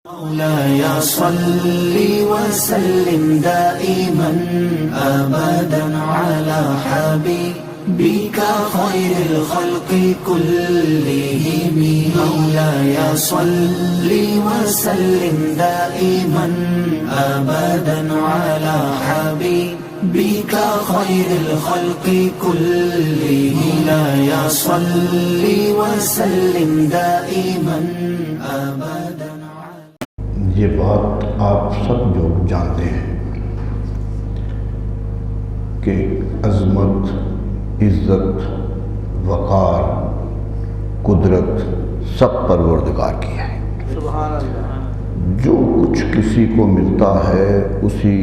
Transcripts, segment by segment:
مولاي صل وسلم دائما أبدا على حبيبك خير الخلق كلهم. مولاي صل وسلم دائما أبدا على حبيبك خير الخلق كلهم. مولاي صل وسلم دائما أبدا. یہ بات آپ سب جو جانتے ہیں کہ عظمت، عزت، وقار، قدرت سب پروردگار کی ہے. سبحان اللہ. جو کچھ کسی کو ملتا ہے اسی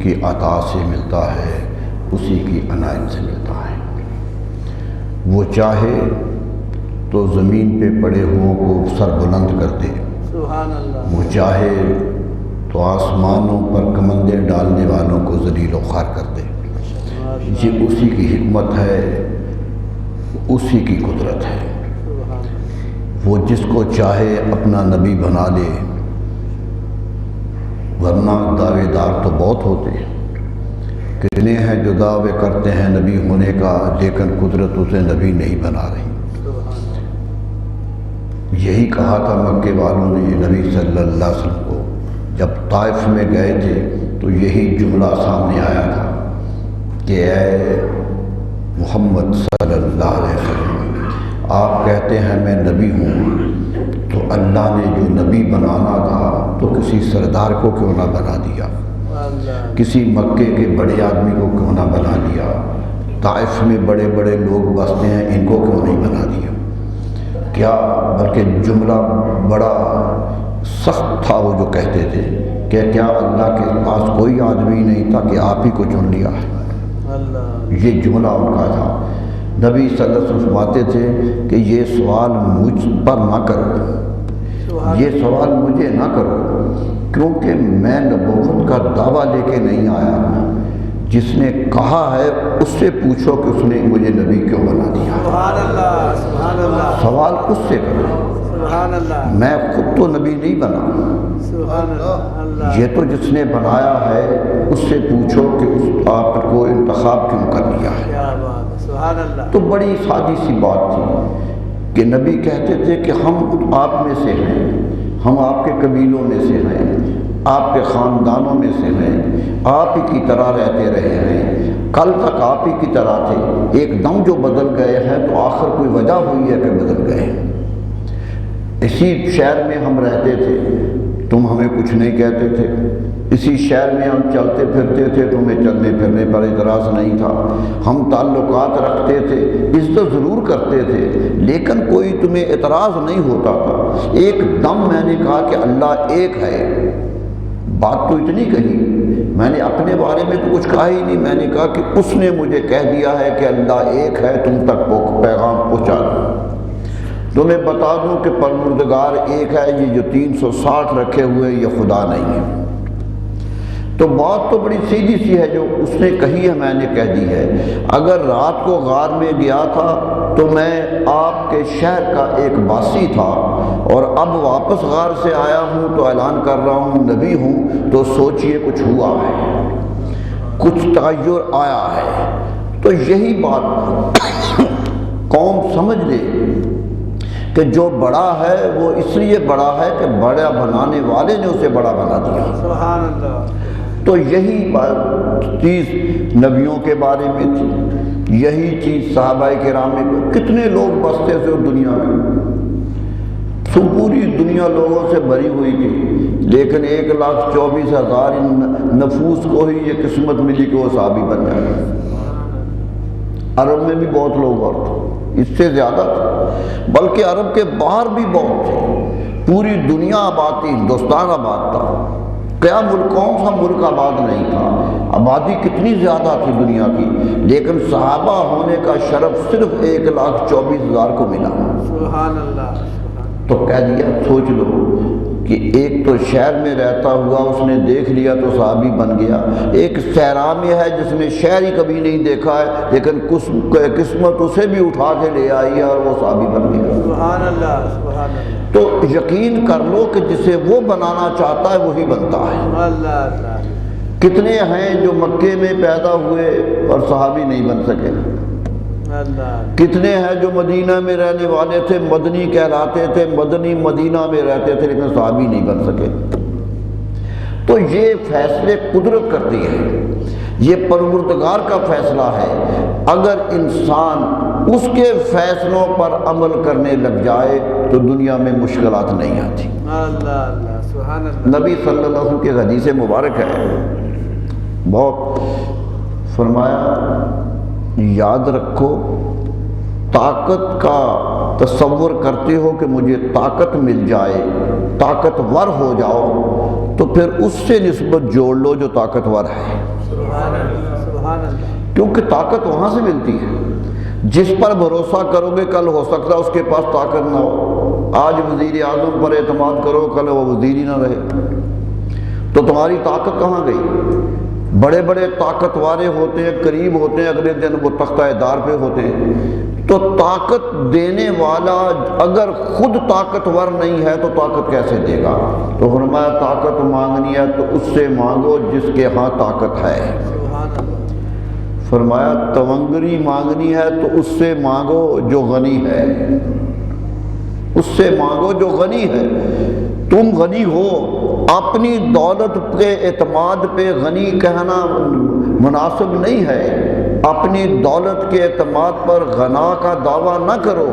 کی عطا سے ملتا ہے، اسی کی عنایت سے ملتا ہے. وہ چاہے تو زمین پہ پڑے ہوں کو سر بلند کر دے، سبحان اللہ. وہ چاہے تو آسمانوں پر کمندیں ڈالنے والوں کو ذلیل و خوار کر دے. یہ اسی کی حکمت ہے، اسی کی قدرت ہے. وہ جس کو چاہے اپنا نبی بنا لے، ورنہ دعوے دار تو بہت ہوتے ہیں. کتنے ہیں جو دعوے کرتے ہیں نبی ہونے کا، لیکن قدرت اسے نبی نہیں بنا رہی. یہی کہا تھا مکے والوں نے نبی صلی اللہ علیہ وسلم کو جب طائف میں گئے تھے، تو یہی جملہ سامنے آیا تھا کہ اے محمد صلی اللہ علیہ وسلم، آپ کہتے ہیں میں نبی ہوں، تو اللہ نے جو نبی بنانا تھا تو کسی سردار کو کیوں نہ بنا دیا، کسی مکے کے بڑے آدمی کو کیوں نہ بنا دیا، طائف میں بڑے بڑے لوگ بستے ہیں ان کو کیوں نہیں بنا دیا. کیا بلکہ جملہ بڑا سخت تھا وہ جو کہتے تھے کہ کیا اللہ کے پاس کوئی آدمی نہیں تھا کہ آپ ہی کو چن لیا ہے. یہ جملہ ان کا تھا. نبی صلی اللہ علیہ وسلم فرماتے تھے کہ یہ سوال مجھ پر نہ کرو، یہ سوال مجھے نہ کرو، کیونکہ میں نبوت کا دعویٰ لے کے نہیں آیا ہوں. جس نے کہا ہے اس سے پوچھو کہ اس نے مجھے نبی کیوں بنا دیا. سبحان اللہ. سبحان اللہ. سوال اس سے کرو. سبحان اللہ. میں خود تو نبی نہیں بنا. سبحان اللہ. یہ تو جس نے بنایا ہے اس سے پوچھو کہ اس آپ کو انتخاب کیوں کر دیا ہے. کیا بات. سبحان اللہ. تو بڑی سادی سی بات تھی کہ نبی کہتے تھے کہ ہم آپ میں سے ہیں، ہم آپ کے قبیلوں میں سے ہیں، آپ کے خاندانوں میں سے ہیں، آپ ہی کی طرح رہتے رہے ہیں، کل تک آپ ہی کی طرح تھے، ایک دم جو بدل گئے ہیں تو آخر کوئی وجہ ہوئی ہے کہ بدل گئے. اسی شہر میں ہم رہتے تھے، تم ہمیں کچھ نہیں کہتے تھے. اسی شہر میں ہم چلتے پھرتے تھے، تمہیں چلنے پھرنے پر اعتراض نہیں تھا. ہم تعلقات رکھتے تھے، عزت ضرور کرتے تھے، لیکن کوئی تمہیں اعتراض نہیں ہوتا تھا. ایک دم میں نے کہا کہ اللہ ایک ہے. بات تو اتنی کہی، میں نے اپنے بارے میں تو کچھ کہا ہی نہیں. میں نے کہا کہ اس نے مجھے کہہ دیا ہے کہ اللہ ایک ہے، تم تک وہ پیغام پہنچا دوں. تمہیں بتا دوں کہ پروردگار ایک ہے، یہ جو 360 رکھے ہوئے یہ خدا نہیں ہے. تو بات تو بڑی سیدھی سی ہے جو اس نے کہی ہے، میں نے کہہ دی ہے. اگر رات کو غار میں گیا تھا تو میں آپ کے شہر کا ایک باسی تھا، اور اب واپس غار سے آیا ہوں تو اعلان کر رہا ہوں نبی ہوں. تو سوچئے کچھ ہوا ہے، کچھ تغیر آیا ہے. تو یہی بات قوم سمجھ لے کہ جو بڑا ہے وہ اس لیے بڑا ہے کہ بڑا بنانے والے نے اسے بڑا بنا دیا. سبحان اللہ. تو یہی چیز نبیوں کے بارے میں تھی، یہی چیز صحابہ کرام میں. کتنے لوگ بستے تھے دنیا میں، پوری دنیا لوگوں سے بھری ہوئی تھی، لیکن 1,24,000 نفوس کو ہی یہ قسمت ملی کہ وہ صحابی بن جائے. عرب میں بھی بہت لوگ اور تھے، اس سے زیادہ تھے، بلکہ عرب کے باہر بھی بہت تھے. پوری دنیا آباد تھی، ہندوستان آباد تھا. کیا ملک، کون سا ملک آباد نہیں تھا. آبادی کتنی زیادہ تھی دنیا کی، لیکن صحابہ ہونے کا شرف صرف 1,24,000 کو ملا. سبحان اللہ. تو کہہ دیا سوچ لو کہ ایک تو شہر میں رہتا ہوا اس نے دیکھ لیا تو صحابی بن گیا، ایک صحرا میں ہے جس نے شہر ہی کبھی نہیں دیکھا ہے لیکن قسمت اسے بھی اٹھا کے لے آئی ہے اور وہ صحابی بن گیا۔ سبحان اللہ، سبحان اللہ، تو یقین کر لو کہ جسے وہ بنانا چاہتا ہے وہی بنتا ہے۔ اللہ اللہ، کتنے ہیں جو مکے میں پیدا ہوئے اور صحابی نہیں بن سکے، اللہ، کتنے ہیں جو مدینہ میں رہنے والے تھے، مدنی کہلاتے تھے، مدنی مدینہ میں رہتے تھے لیکن صحابی نہیں بن سکے۔ تو یہ فیصلے قدرت کرتی ہے، یہ پروردگار کا فیصلہ ہے۔ اگر انسان اس کے فیصلوں پر عمل کرنے لگ جائے تو دنیا میں مشکلات نہیں آتی۔ اللہ اللہ، سبحان اللہ، نبی صلی اللہ علیہ وسلم کی حدیث مبارک ہے، بہت فرمایا یاد رکھو طاقت کا تصور کرتے ہو کہ مجھے طاقت مل جائے، طاقتور ہو جاؤ تو پھر اس سے نسبت جوڑ لو جو طاقتور ہے، سبحان اللہ، سبحان اللہ، کیونکہ طاقت وہاں سے ملتی ہے۔ جس پر بھروسہ کرو گے کل ہو سکتا ہے اس کے پاس طاقت نہ ہو، آج وزیر اعظم پر اعتماد کرو کل وہ وزیر ہی نہ رہے، تو تمہاری طاقت کہاں گئی؟ بڑے بڑے طاقت والے ہوتے ہیں، قریب ہوتے ہیں، اگلے دن وہ تختہ دار پہ ہوتے ہیں۔ تو طاقت دینے والا اگر خود طاقتور نہیں ہے تو طاقت کیسے دے گا؟ تو فرمایا طاقت مانگنی ہے تو اس سے مانگو جس کے ہاں طاقت ہے۔ سبحان اللہ، فرمایا تونگری مانگنی ہے تو اس سے مانگو جو غنی ہے، اس سے مانگو جو غنی ہے۔ تم غنی ہو، اپنی دولت کے اعتماد پہ غنی کہنا مناسب نہیں ہے، اپنی دولت کے اعتماد پر غنا کا دعویٰ نہ کرو،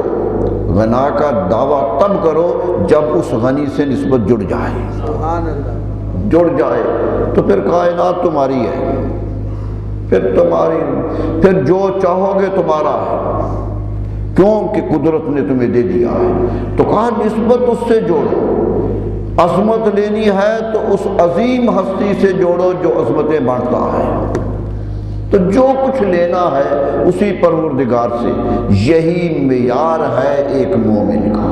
غنا کا دعویٰ تب کرو جب اس غنی سے نسبت جڑ جائے، سبحان اللہ، جڑ جائے تو پھر کائنات تمہاری ہے، پھر جو چاہو گے تمہارا ہے، کیوں کہ قدرت نے تمہیں دے دیا ہے۔ تو کہا نسبت اس سے جوڑو، عظمت لینی ہے تو اس عظیم ہستی سے جوڑو جو عظمتیں بانٹتا ہے۔ تو جو کچھ لینا ہے اسی پروردگار سے، یہی معیار ہے ایک مومن کا،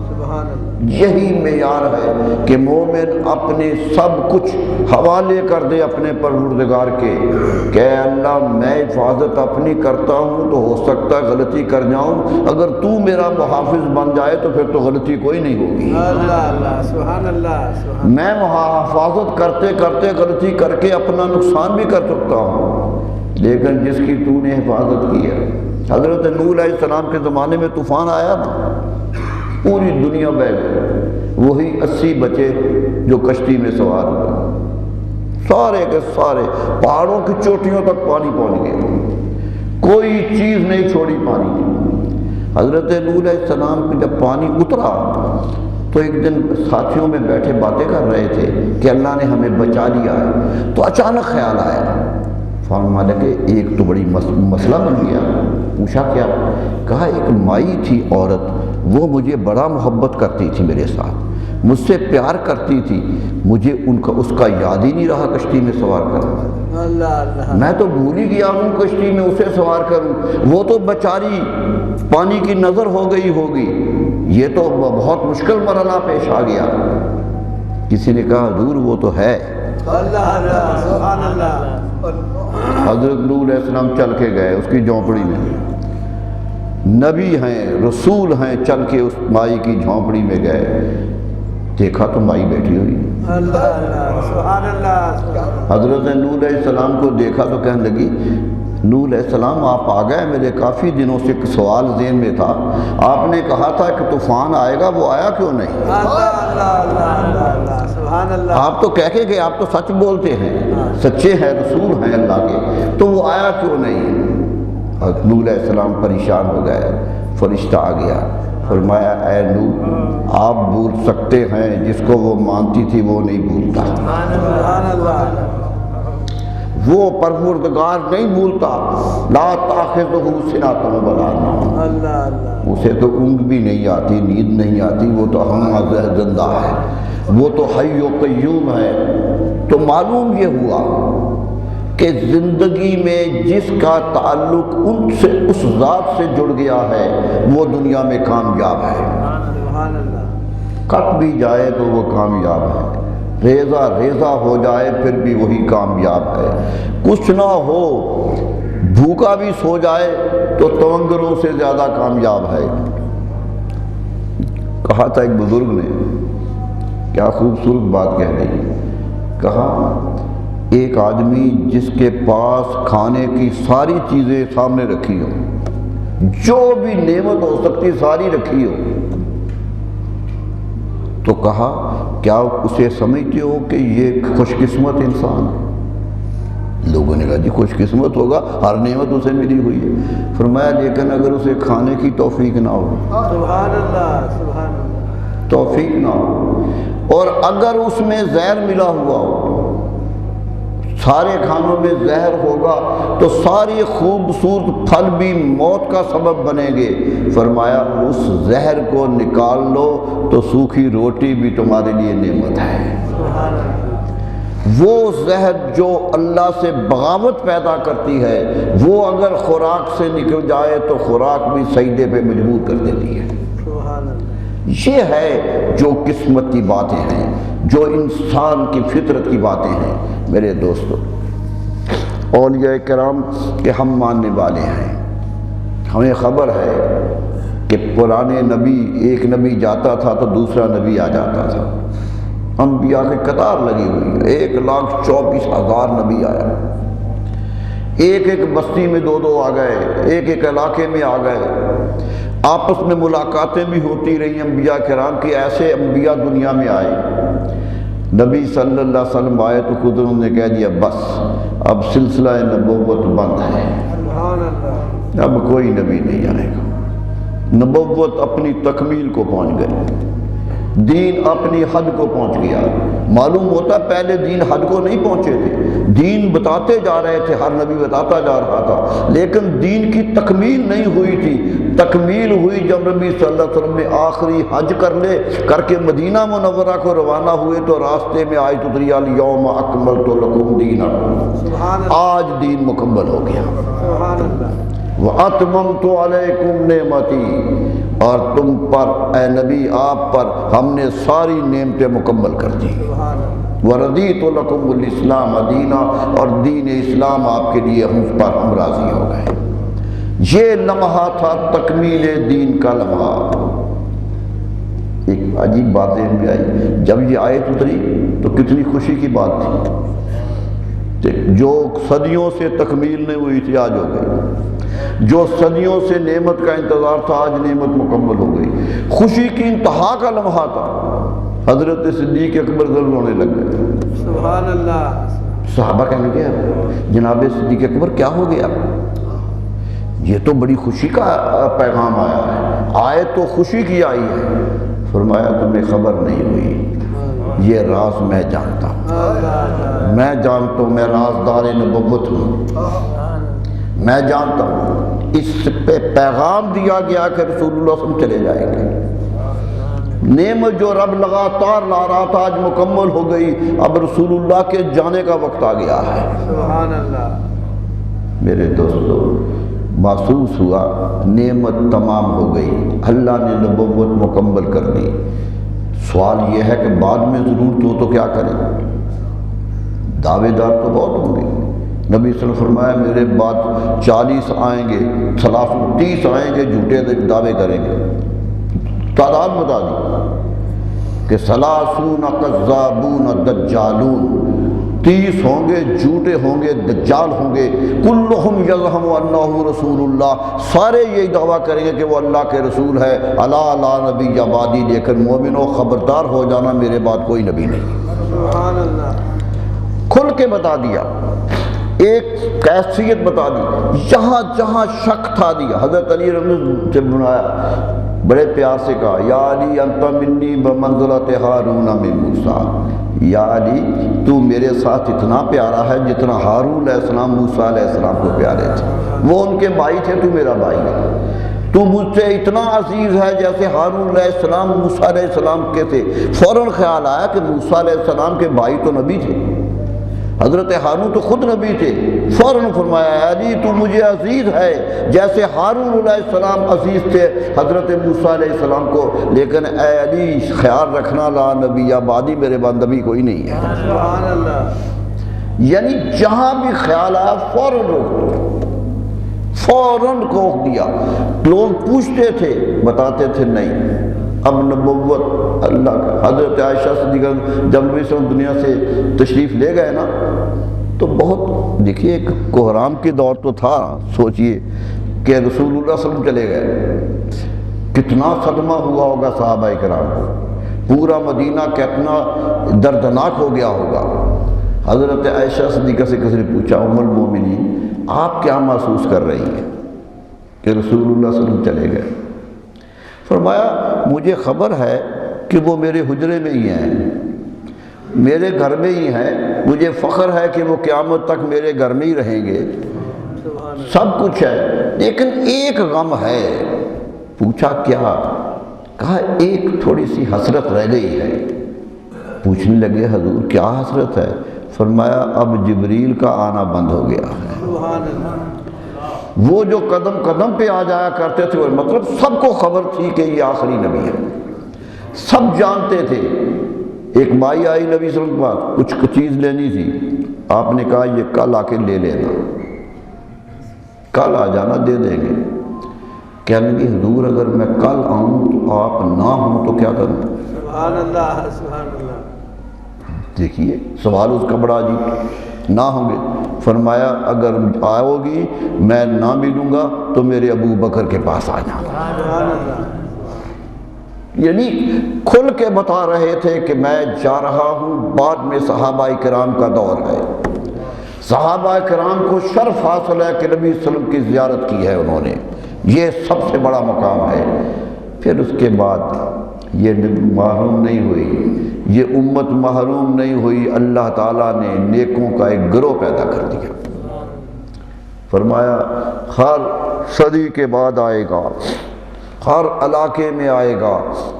سبحان اللہ، یہی معیار ہے کہ مومن اپنے سب کچھ حوالے کر دے اپنے پروردگار کے کہ اے اللہ میں حفاظت اپنی کرتا ہوں تو ہو سکتا ہے غلطی کر جاؤں، اگر تو میرا محافظ بن جائے تو پھر تو غلطی کوئی نہیں ہوگی۔ اللہ اللہ، سبحان اللہ، سبحان میں حفاظت کرتے کرتے غلطی کر کے اپنا نقصان بھی کر سکتا ہوں، لیکن جس کی تو نے حفاظت کی ہے۔ حضرت نوح علیہ السلام کے زمانے میں طوفان آیا نا، پوری دنیا بہہ گئی، وہی 80 بچے جو کشتی میں سوار ہوئے، سارے کے سارے پہاڑوں کی چوٹیوں تک پانی پہنچ گئے، کوئی چیز نہیں چھوڑی پانی کی۔ حضرت نوح علیہ السلام پہ جب پانی اترا تو ایک دن ساتھیوں میں بیٹھے باتیں کر رہے تھے کہ اللہ نے ہمیں بچا لیا ہے، تو اچانک خیال آیا، فرمایا کہ ایک تو بڑی مسئلہ بن گیا۔ پوچھا کیا؟ کہا ایک مائی تھی عورت، وہ مجھے بڑا محبت کرتی تھی، میرے ساتھ مجھ سے پیار کرتی تھی، مجھے اس کا یاد ہی نہیں رہا کشتی میں سوار کرنا، اللہ اللہ، میں تو بھول ہی گیا ہوں کشتی میں اسے سوار کروں، وہ تو بیچاری پانی کی نظر ہو گئی ہوگی، یہ تو بہت مشکل مرحلہ پیش آ گیا۔ کسی نے کہا حضور وہ تو ہے۔ اللہ اللہ، سبحان اللہ، حضرت نوح علیہ السلام چل کے گئے اس کی جھونپڑی میں، نبی ہیں رسول ہیں، چل کے اس مائی کی جھونپڑی میں گئے، دیکھا تو مائی بیٹھی ہوئی۔ اللہ اللہ، سبحان اللہ، حضرت نوح علیہ السلام کو دیکھا تو کہنے لگی نوح علیہ السلام آپ آ گئے، میرے کافی دنوں سے ایک سوال ذہن میں تھا، آپ نے کہا تھا کہ طوفان آئے گا، وہ آیا کیوں نہیں؟ اللہ اللہ، اللہ، سبحان اللہ، آپ تو کہہ کے گئے، آپ تو سچ بولتے ہیں، سچے ہیں، رسول ہیں اللہ کے، تو وہ آیا کیوں نہیں؟ نوح علیہ السلام پریشان ہو گئے، فرشتہ آ گیا، فرمایا اے نوح آپ بھول سکتے ہیں، جس کو وہ مانتی تھی وہ نہیں بھولتا، سبحان اللہ، وہ پروردگار نہیں بھولتا، لا تاخذہ سنۃ ولا نوم، اللہ اللہ، اسے تو اونگ بھی نہیں آتی، نیند نہیں آتی، وہ تو ہم زندہ ہے، وہ تو حی و قیوم ہے۔ تو معلوم یہ ہوا کہ زندگی میں جس کا تعلق ان سے اس ذات سے جڑ گیا ہے وہ دنیا میں کامیاب ہے، سبحان اللہ، کٹ بھی جائے تو وہ کامیاب ہے، ریزہ ریزہ ہو جائے پھر بھی وہی کامیاب ہے، کچھ نہ ہو بھوکا بھی سو جائے تو تونگروں سے زیادہ کامیاب ہے۔ کہا تھا ایک بزرگ نے، کیا خوبصورت بات کہہ دی، کہا ایک آدمی جس کے پاس کھانے کی ساری چیزیں سامنے رکھی ہو، جو بھی نعمت ہو سکتی ساری رکھی ہو، تو کہا کیا اسے سمجھتے ہو کہ یہ خوش قسمت انسان ہے؟ لوگوں نے کہا جی خوش قسمت ہوگا، ہر نعمت اسے ملی ہوئی ہے۔ فرمایا لیکن اگر اسے کھانے کی توفیق نہ ہو، سبحان اللہ سبحان اللہ، توفیق نہ ہو، اور اگر اس میں زہر ملا ہوا ہو، سارے کھانوں میں زہر ہوگا تو ساری خوبصورت پھل بھی موت کا سبب بنیں گے۔ فرمایا اس زہر کو نکال لو تو سوکھی روٹی بھی تمہارے لیے نعمت ہے۔ سبحان اللہ، وہ زہر جو اللہ سے بغاوت پیدا کرتی ہے، وہ اگر خوراک سے نکل جائے تو خوراک بھی سجدے پہ مجبور کر دیتی ہے۔ سبحان اللہ، یہ ہے جو قسمت کی باتیں ہیں، جو انسان کی فطرت کی باتیں ہیں۔ میرے دوستو، اولیاء کرام کے ہم ماننے والے ہیں، ہمیں خبر ہے کہ پرانے نبی، ایک نبی جاتا تھا تو دوسرا نبی آ جاتا تھا، انبیاء کی قطار لگی ہوئی، 1,24,000 نبی آیا، ایک ایک بستی میں دو آ گئے، ایک ایک علاقے میں آ گئے، آپس میں ملاقاتیں بھی ہوتی رہی انبیاء کرام کی، ایسے انبیاء دنیا میں آئے۔ نبی صلی اللہ علیہ وسلم آئے تو خود انہوں نے کہہ دیا بس اب سلسلہ نبوت بند ہے، سبحان اللہ، اب کوئی نبی نہیں آئے گا۔ نبوت اپنی تکمیل کو پہنچ گئی، دین اپنی حد کو پہنچ گیا۔ معلوم ہوتا پہلے دین حد کو نہیں پہنچے تھے، دین بتاتے جا رہے تھے، ہر نبی بتاتا جا رہا تھا، لیکن دین کی تکمیل نہیں ہوئی تھی۔ تکمیل ہوئی جب نبی صلی اللہ علیہ وسلم نے آخری حج کر کے مدینہ منورہ کو روانہ ہوئے تو راستے میں آیت اتری الیوم اکملت لکم دینکم، سبحان اللہ، آج دین مکمل ہو گیا۔ سبحان اللہ، وَأَتْمَمْتُ عَلَيْكُمْ نِعْمَتِي، اور تم پر اے نبی آپ پر ہم نے ساری نعمتیں مکمل کر دی۔ سبحان اللہ، وَرَضِيتُ لَكُمُ الْإِسْلَامَ دِينًا، اور دین اسلام آپ کے لیے ہم راضی ہو گئے۔ یہ لمحہ تھا تکمیل دین کا لمحہ۔ ایک عجیب بات ذہن میں آئی، جب یہ آیت اتری تو کتنی خوشی کی بات تھی، جو صدیوں سے تکمیل نہیں ہوئی تھی آج ہو گئی، جو صدیوں سے نعمت کا انتظار تھا آج نعمت مکمل ہو گئی۔ خوشی کی انتہا کا لمحہ تھا، حضرت صدیق اکبر ذل رونے لگ گئے۔ سبحان اللہ، صحابہ کہنے لگے جناب صدیق اکبر کیا ہو گیا؟ یہ تو بڑی خوشی کا پیغام آیا ہے، آیت تو خوشی کی آئی ہے۔ فرمایا تمہیں خبر نہیں ہوئی، یہ راز میں جانتا ہوں، میں جانتا ہوں، میں رازدار نبوت ہوں، میں جانتا ہوں۔ اس پہ پیغام دیا گیا کہ رسول اللہ صلی اللہ علیہ وسلم چلے جائیں گے، نعمت جو رب لگاتار لا رہا تھا آج مکمل ہو گئی، اب رسول اللہ کے جانے کا وقت آ گیا ہے۔ سبحان اللہ، میرے دوستو، محسوس ہوا نعمت تمام ہو گئی، اللہ نے نبوت مکمل کر دی۔ سوال یہ ہے کہ بعد میں ضرورت ہو تو کیا کریں؟ دعوے دار تو بہت ہوں گے۔ نبی صلی اللہ علیہ وسلم فرمایا میرے بعد 40 آئیں گے، 30 آئیں گے، جھوٹے دعوے کریں گے۔ تعداد بتا دی کہ 30 کذابون دجالون، 30 ہوں گے، جھوٹے ہوں گے، دجال ہوں گے، کلہم یزہم انہ رسول اللہ، سارے یہی دعویٰ کریں گے کہ وہ اللہ کے رسول ہے۔ الا لا نبی بعدی، لیکن مومنوں خبردار ہو جانا میرے بعد کوئی نبی نہیں۔ سبحان اللہ، کھل کے بتا دیا، ایک کیفیت بتا دی، جہاں جہاں شک تھا دیا۔ حضرت علی رضی اللہ عنہ سے بنایا، بڑے پیار سے کہا یا علی انت منی بمنزلۃ ہارون من موسیٰ، یا علی تو میرے ساتھ اتنا پیارا ہے جتنا ہارون علیہ السلام موسیٰ علیہ السلام کو پیارے تھے، وہ ان کے بھائی تھے، تو میرا بھائی ہے، تو مجھ سے اتنا عزیز ہے جیسے ہارون علیہ السلام موسیٰ علیہ السلام کے تھے۔ فوراً خیال آیا کہ موسیٰ علیہ السلام کے بھائی تو نبی تھے، حضرت ہارون تو خود نبی تھے، فوراً فرمایا اے علی تو مجھے عزیز ہے جیسے ہارون علیہ السلام عزیز تھے حضرت موسیٰ علیہ السلام کو، لیکن اے علی خیال رکھنا لا نبی بعدی میرے بعد نبی کوئی نہیں ہے۔ سبحان اللہ۔ یعنی جہاں بھی خیال آیا فوراً روک دیا، فوراً روک دیا۔ لوگ پوچھتے تھے، بتاتے تھے نہیں، اب نبوت اللہ کا۔ حضرت عائشہ صدیقہ جب نبی صلی اللہ علیہ وسلم دنیا سے تشریف لے گئے نا تو بہت دیکھیے ایک کوہرام کے دور تو تھا، سوچئے کہ رسول اللہ صلی اللہ علیہ وسلم چلے گئے، کتنا صدمہ ہوا ہوگا صحابہ کرام کو، پورا مدینہ کتنا دردناک ہو گیا ہوگا۔ حضرت عائشہ صدیقہ سے کسی نے پوچھا ام المومنین آپ کیا محسوس کر رہی ہیں کہ رسول اللہ صلی اللہ علیہ وسلم چلے گئے؟ فرمایا مجھے خبر ہے کہ وہ میرے حجرے میں ہی ہیں، میرے گھر میں ہی ہیں، مجھے فخر ہے کہ وہ قیامت تک میرے گھر میں ہی رہیں گے، سب کچھ ہے، لیکن ایک غم ہے۔ پوچھا کیا؟ کہا ایک تھوڑی سی حسرت رہ گئی ہے۔ پوچھنے لگے حضور کیا حسرت ہے؟ فرمایا اب جبریل کا آنا بند ہو گیا ہے۔ سبحان اللہ۔ وہ جو قدم قدم پہ آ جایا کرتے تھے، مطلب سب کو خبر تھی کہ یہ آخری نبی ہے، سب جانتے تھے۔ ایک مائی آئی نبی صلی اللہ علیہ وسلم کے پاس، کچھ چیز لینی تھی، آپ نے کہا یہ کل آ کے لے لینا، کل آ جانا دے دیں گے۔ کہنے لگی حضور اگر میں کل آؤں تو آپ نہ ہوں تو کیا کروں؟ سبحان اللہ، سبحان اللہ۔ دیکھیے سوال اس کا بڑا عجیب، نہ ہوں گے۔ فرمایا اگر آؤ گی میں نہ ملوں گا تو میرے ابو بکر کے پاس آ جانا۔ سبحان اللہ۔ یعنی کھل کے بتا رہے تھے کہ میں جا رہا ہوں۔ بعد میں صحابہ کرام کا دور ہے، صحابہ کرام کو شرف حاصل ہے کہ نبی صلی اللہ علیہ وسلم کی زیارت کی ہے انہوں نے، یہ سب سے بڑا مقام ہے۔ پھر اس کے بعد یہ محروم نہیں ہوئی، یہ امت محروم نہیں ہوئی، اللہ تعالیٰ نے نیکوں کا ایک گروہ پیدا کر دیا۔ فرمایا ہر صدی کے بعد آئے گا، ہر علاقے میں آئے گا۔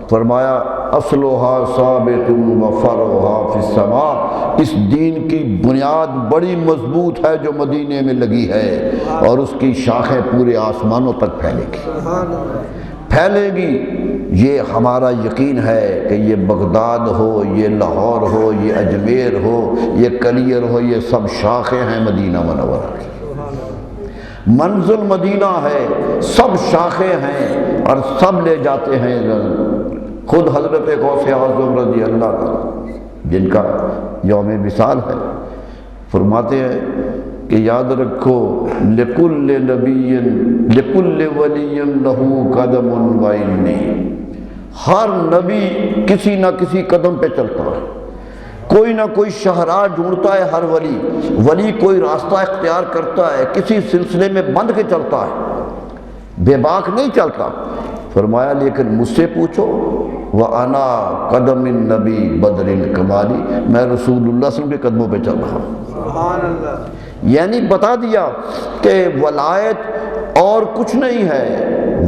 فرمایا اصلھا ثابت و فرعھا فی السماء، اس دین کی بنیاد بڑی مضبوط ہے جو مدینے میں لگی ہے، اور اس کی شاخیں پورے آسمانوں تک پھیلے گی، سبحان اللہ۔ پھیلے گی۔ یہ ہمارا یقین ہے کہ یہ بغداد ہو، یہ لاہور ہو، یہ اجمیر ہو، یہ کلیر ہو، یہ سب شاخیں ہیں مدینہ منورہ کی، منزل مدینہ ہے، سب شاخیں ہیں اور سب لے جاتے ہیں۔ خود حضرت غوث اعظم رضی اللہ عنہ جن کا یوم وصال ہے، فرماتے ہیں کہ یاد رکھو لکل نبی لکل ولی لہ قدم و انی، ہر نبی کسی نہ کسی قدم پہ چلتا ہے، کوئی نہ کوئی شاہراہ ڈھونڈتا ہے۔ ہر ولی کوئی راستہ اختیار کرتا ہے، کسی سلسلے میں بندھ کے چلتا ہے، بے باک نہیں چلتا۔ فرمایا لیکن مجھ سے پوچھو وَأَنَا قَدَمِ النَّبِي بَدْرِ الْكَمَالِ، میں رسول اللہ صلی اللہ علیہ وسلم کے قدموں پہ چل رہا ہوں۔ سبحان اللہ۔ یعنی بتا دیا کہ ولایت اور کچھ نہیں ہے،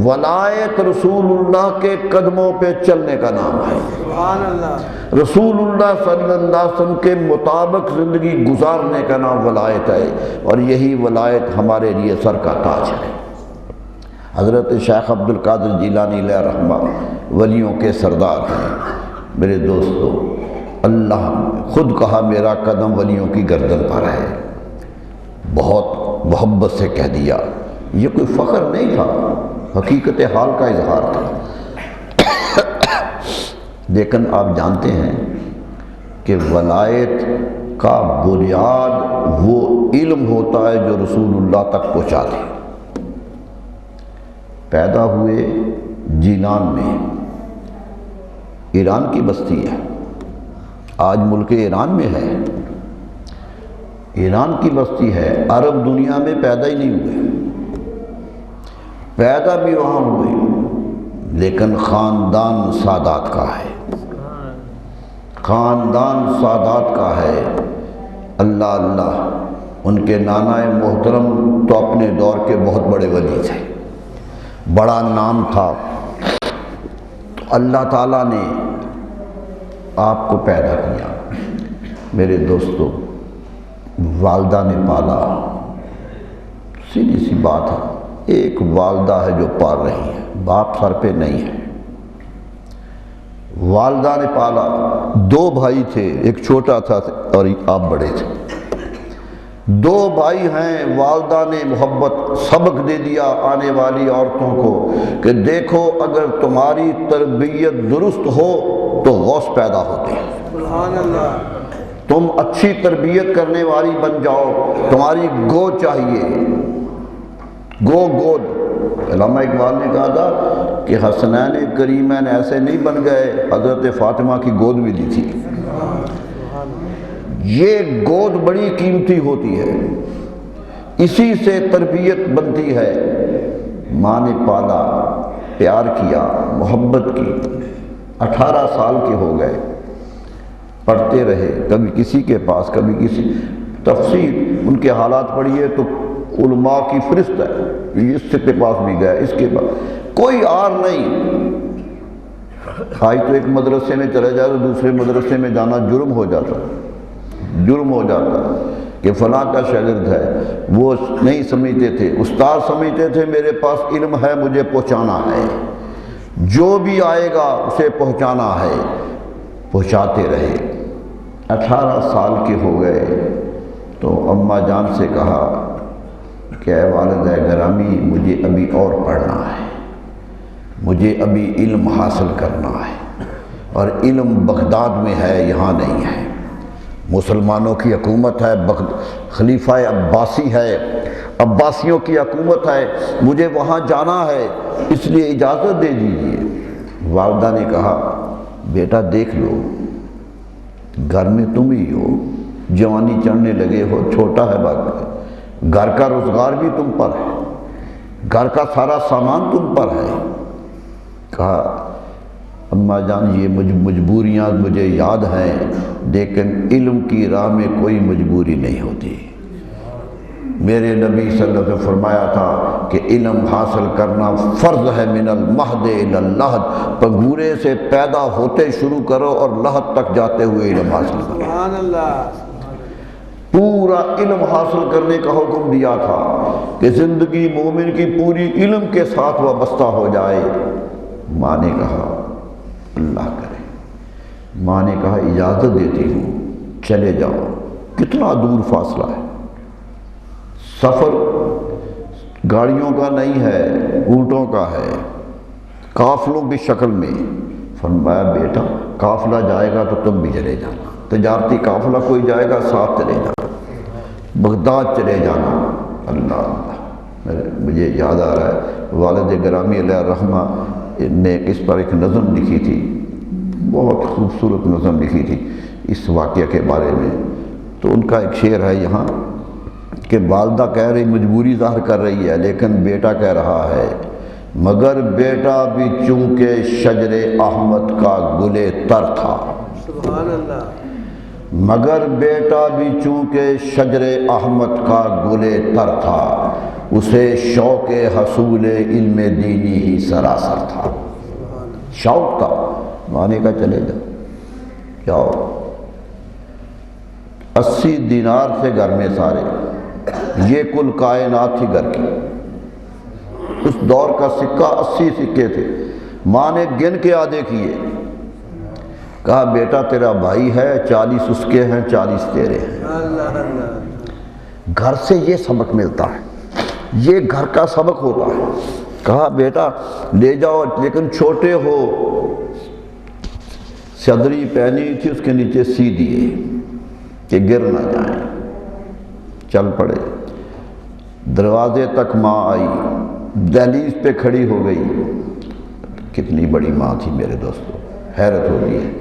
ولایت رسول اللہ کے قدموں پہ چلنے کا نام ہے۔ سبحان اللہ۔ رسول اللہ صلی اللہ علیہ وسلم کے مطابق زندگی گزارنے کا نام ولایت ہے، اور یہی ولایت ہمارے لیے سر کا تاج ہے۔ حضرت شیخ عبد القادر جیلانی علیہ رحمہ ولیوں کے سردار ہیں۔ میرے دوستو اللہ خود کہا میرا قدم ولیوں کی گردن پر ہے، بہت محبت سے کہہ دیا، یہ کوئی فخر نہیں تھا، حقیقت حال کا اظہار تھا۔ لیکن آپ جانتے ہیں کہ ولایت کا بنیاد وہ علم ہوتا ہے جو رسول اللہ تک پہنچا دے۔ پیدا ہوئے جیلان میں، ایران کی بستی ہے، آج ملک ایران میں ہے، ایران کی بستی ہے، عرب دنیا میں پیدا ہی نہیں ہوئے، پیدا بھی وہاں ہوئے، لیکن خاندان سادات کا ہے، خاندان سادات کا ہے۔ اللہ اللہ، ان کے نانا محترم تو اپنے دور کے بہت بڑے ولی تھے، بڑا نام تھا، تو اللہ تعالیٰ نے آپ کو پیدا کیا۔ میرے دوستو والدہ نے پالا، سیدھی سی بات ہے، ایک والدہ ہے جو پال رہی ہے، باپ سر پہ نہیں ہے۔ والدہ نے پالا، دو بھائی تھے، ایک چھوٹا تھا اور آپ بڑے تھے، دو بھائی ہیں۔ والدہ نے محبت سبق دے دیا آنے والی عورتوں کو کہ دیکھو اگر تمہاری تربیت درست ہو تو غوث پیدا ہوتے ہیں، سبحان اللہ، تم اچھی تربیت کرنے والی بن جاؤ، تمہاری گود چاہیے، گود۔ علامہ اقبال نے کہا تھا کہ حسنین کریمین ایسے نہیں بن گئے، حضرت فاطمہ کی گود بھی دی تھی۔ یہ گود بڑی قیمتی ہوتی ہے، اسی سے تربیت بنتی ہے۔ ماں نے پالا، پیار کیا، محبت کی، 18 سال کے ہو گئے، پڑھتے رہے، کبھی کسی کے پاس کبھی کسی، تفصیل ان کے حالات پڑھیے تو علماء کی فہرست ہے، اس کے پاس بھی گیا، اس کے پاس، کوئی آر نہیں۔ آج تو ایک مدرسے میں چلے جائے تو دوسرے مدرسے میں جانا جرم ہو جاتا کہ فلاں کا شاگرد ہے، وہ نہیں سمجھتے تھے، استاد سمجھتے تھے میرے پاس علم ہے مجھے پہنچانا ہے، جو بھی آئے گا اسے پہنچانا ہے، پہنچاتے رہے۔ 18 سال کے ہو گئے تو اماں جان سے کہا کہ اے والدہ گرامی مجھے ابھی اور پڑھنا ہے، مجھے ابھی علم حاصل کرنا ہے، اور علم بغداد میں ہے، یہاں نہیں ہے، مسلمانوں کی حکومت ہے، خلیفہ عباسی ہے، عباسیوں کی حکومت ہے، مجھے وہاں جانا ہے، اس لیے اجازت دے دیجیے۔ والدہ نے کہا بیٹا دیکھ لو، گھر میں تم ہی ہو، جوانی چڑھنے لگے ہو، چھوٹا ہے باقی، گھر کا روزگار بھی تم پر ہے، گھر کا سارا سامان تم پر ہے۔ کہا اماں جان یہ مجبوریاں مجھے یاد ہیں، لیکن علم کی راہ میں کوئی مجبوری نہیں ہوتی۔ میرے نبی صلی اللہ علیہ وسلم فرمایا تھا کہ علم حاصل کرنا فرض ہے، من المہد الی اللحد، پنگورے سے پیدا ہوتے شروع کرو اور لحد تک جاتے ہوئے علم حاصل کرو۔ سبحان اللہ، پورا علم حاصل کرنے کا حکم دیا تھا کہ زندگی مومن کی پوری علم کے ساتھ وابستہ ہو جائے۔ ماں نے کہا اللہ کرے، ماں نے کہا اجازت دیتی ہوں چلے جاؤ۔ کتنا دور فاصلہ ہے، سفر گاڑیوں کا نہیں ہے، اونٹوں کا ہے، قافلوں کی شکل میں۔ فرمایا بیٹا قافلہ جائے گا تو تم بھی چلے جانا، تجارتی قافلہ کوئی جائے گا ساتھ چلے جانا، بغداد چلے جانا۔ اللہ، مجھے یاد آ رہا ہے والد گرامی علیہ الرحمہ نے اس پر ایک نظم لکھی تھی، بہت خوبصورت نظم لکھی تھی اس واقعہ کے بارے میں۔ تو ان کا ایک شعر ہے یہاں کہ والدہ کہہ رہی مجبوری ظاہر کر رہی ہے، لیکن بیٹا کہہ رہا ہے مگر بیٹا بھی چونکہ شجر احمد کا گلے تر تھا، سبحان اللہ، مگر بیٹا بھی چونکہ شجر احمد کا گلے تر تھا، اسے شوق حصول علم دینی ہی سراسر تھا۔ شوق تھا، مانے کا چلے جاؤ۔ 80 دینار تھے گھر میں سارے، یہ کل کائنات تھی گھر کی۔ اس دور کا سکہ 80 سکے تھے، ماں نے گن کے آدھے کیے، کہا بیٹا تیرا بھائی ہے، 40 اس کے ہیں، 40 تیرے ہیں۔ اللہ اللہ، گھر سے یہ سبق ملتا ہے، یہ گھر کا سبق ہوتا ہے۔ کہا بیٹا لے جاؤ، لیکن چھوٹے ہو، صدری پہنی تھی اس کے نیچے سی دیے کہ گر نہ جائیں۔ چل پڑے، دروازے تک ماں آئی، دہلیز پہ کھڑی ہو گئی۔ کتنی بڑی ماں تھی میرے دوستو، حیرت ہوتی ہے۔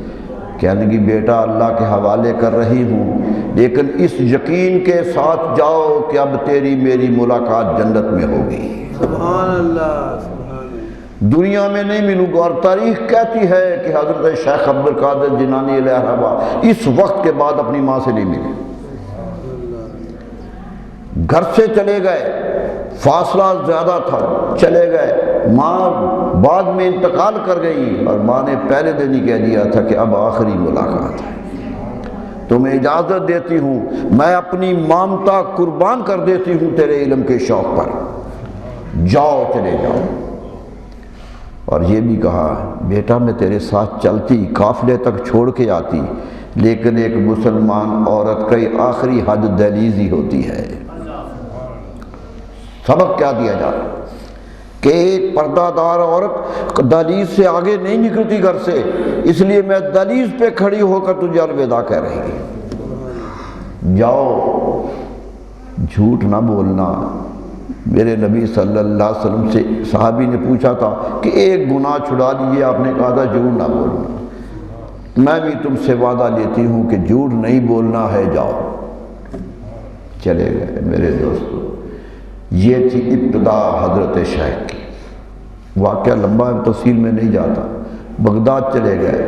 کہنے لگی بیٹا اللہ کے حوالے کر رہی ہوں، لیکن اس یقین کے ساتھ جاؤ کہ اب تیری میری ملاقات جنت میں ہوگی، سبحان اللہ، سبحان اللہ، دنیا میں نہیں ملوں گا۔ اور تاریخ کہتی ہے کہ حضرت شیخ عبد القادر جیلانی علیہ الرحمہ اس وقت کے بعد اپنی ماں سے نہیں ملے، گھر سے چلے گئے، فاصلہ زیادہ تھا، چلے گئے۔ ماں بعد میں انتقال کر گئی، اور ماں نے پہلے دن ہی کہہ دیا تھا کہ اب آخری ملاقات ہے۔ تمہیں اجازت دیتی ہوں، میں اپنی مامتا قربان کر دیتی ہوں تیرے علم کے شوق پر، جاؤ چلے جاؤ۔ اور یہ بھی کہا بیٹا میں تیرے ساتھ چلتی، قافلے تک چھوڑ کے آتی، لیکن ایک مسلمان عورت کی آخری حد دہلیز ہی ہوتی ہے۔ سبق کیا دیا جائے کہ ایک پردہ دار عورت دہلیز سے آگے نہیں نکلتی گھر سے، اس لیے میں دہلیز پہ کھڑی ہو کر تجھے الوداع کہہ رہی ہوں، جاؤ، جھوٹ نہ بولنا۔ میرے نبی صلی اللہ علیہ وسلم سے صحابی نے پوچھا تھا کہ ایک گناہ چھڑا لیجیے، آپ نے کہا تھا جھوٹ نہ بولنا۔ میں بھی تم سے وعدہ لیتی ہوں کہ جھوٹ نہیں بولنا ہے، جاؤ۔ چلے گئے میرے دوستو۔ یہ تھی ابتدا حضرت شیخ کی۔ واقعہ لمبا تفصیل میں نہیں جاتا۔ بغداد چلے گئے،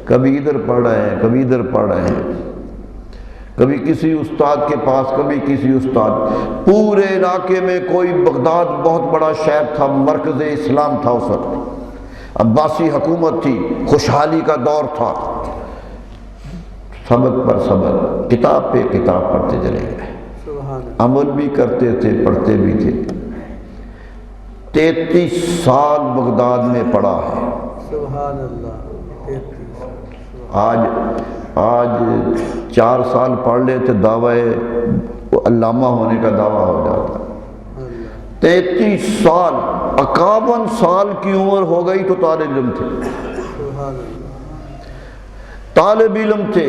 کبھی ادھر پڑھ رہے ہیں، کبھی ادھر پڑھ رہے ہیں، کبھی کسی استاد کے پاس، کبھی کسی استاد۔ پورے علاقے میں کوئی، بغداد بہت بڑا شہر تھا، مرکز اسلام تھا اس وقت، عباسی حکومت تھی، خوشحالی کا دور تھا۔ سبق پر سبق، کتاب پہ کتاب پڑھتے چلے گئے، عمل بھی کرتے تھے، پڑھتے بھی تھے۔ 33 سال بغداد میں پڑھا ہے۔ سبحان اللہ۔ آج 4 سال پڑھ لیتے دعوی علامہ ہونے کا دعویٰ ہو جاتا۔ 33 سال، 51 سال کی عمر ہو گئی تو طالب علم تھے، طالب علم تھے۔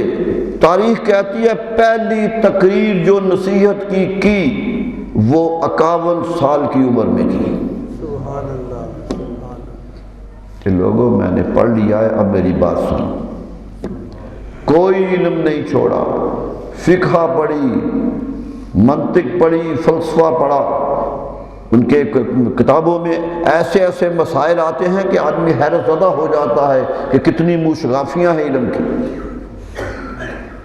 تاریخ کہتی ہے پہلی تقریر جو نصیحت کی وہ 51 سال کی عمر میں کی۔ سبحان اللہ۔ کہ لوگوں میں نے پڑھ لیا ہے، اب میری بات سنو۔ کوئی علم نہیں چھوڑا، فقہ پڑھی، منطق پڑھی، فلسفہ پڑھا۔ ان کے کتابوں میں ایسے ایسے مسائل آتے ہیں کہ آدمی حیرت زدہ ہو جاتا ہے کہ کتنی موشگافیاں ہیں علم کی۔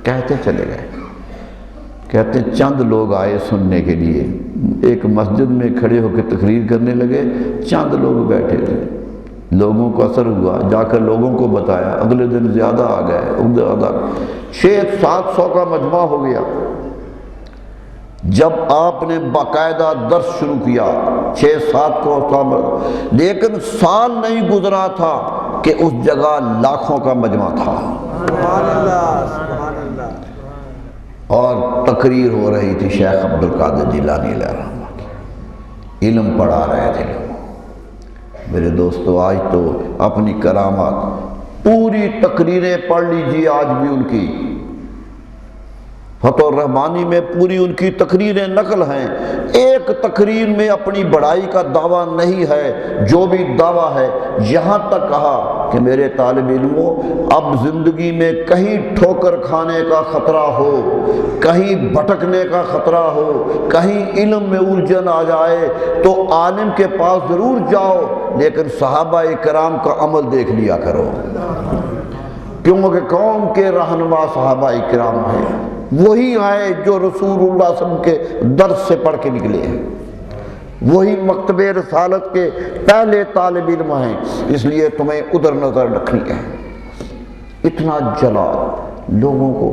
کہتے چلے گئے، کہتے چند لوگ آئے سننے کے لیے، ایک مسجد میں کھڑے ہو کے تقریر کرنے لگے، چند لوگ بیٹھے تھے۔ لوگوں کو اثر ہوا، جا کر لوگوں کو بتایا، اگلے دن زیادہ آ گئے، زیادہ 600-700 کا مجمع ہو گیا۔ جب آپ نے باقاعدہ درس شروع کیا 6-7 کو، لیکن سال نہیں گزرا تھا کہ اس جگہ لاکھوں کا مجمع تھا۔ سبحان اللہ، سبحان اللہ۔ اور تقریر ہو رہی تھی شیخ عبد القادر جیلانی علیہ رحمہ کی، علم پڑھا رہے تھے لوگ۔ میرے دوستو آج تو اپنی کرامات، پوری تقریریں پڑھ لیجیے آج بھی ان کی، فتح الرحمانی میں پوری ان کی تقریریں نقل ہیں۔ ایک تقریر میں اپنی بڑائی کا دعویٰ نہیں ہے، جو بھی دعویٰ ہے یہاں تک کہا کہ میرے طالب علموں، اب زندگی میں کہیں ٹھوکر کھانے کا خطرہ ہو، کہیں بھٹکنے کا خطرہ ہو، کہیں علم میں الجھن آ جائے تو عالم کے پاس ضرور جاؤ، لیکن صحابہ کرام کا عمل دیکھ لیا کرو، کیونکہ قوم کے رہنما صحابہ کرام ہیں۔ وہی آئے جو رسول اللہ صلی اللہ علیہ وسلم کے درس سے پڑھ کے نکلے ہیں، وہی مکتب رسالت کے پہلے طالب علم ہیں، اس لیے تمہیں ادھر نظر رکھنی ہے۔ اتنا جلا لوگوں کو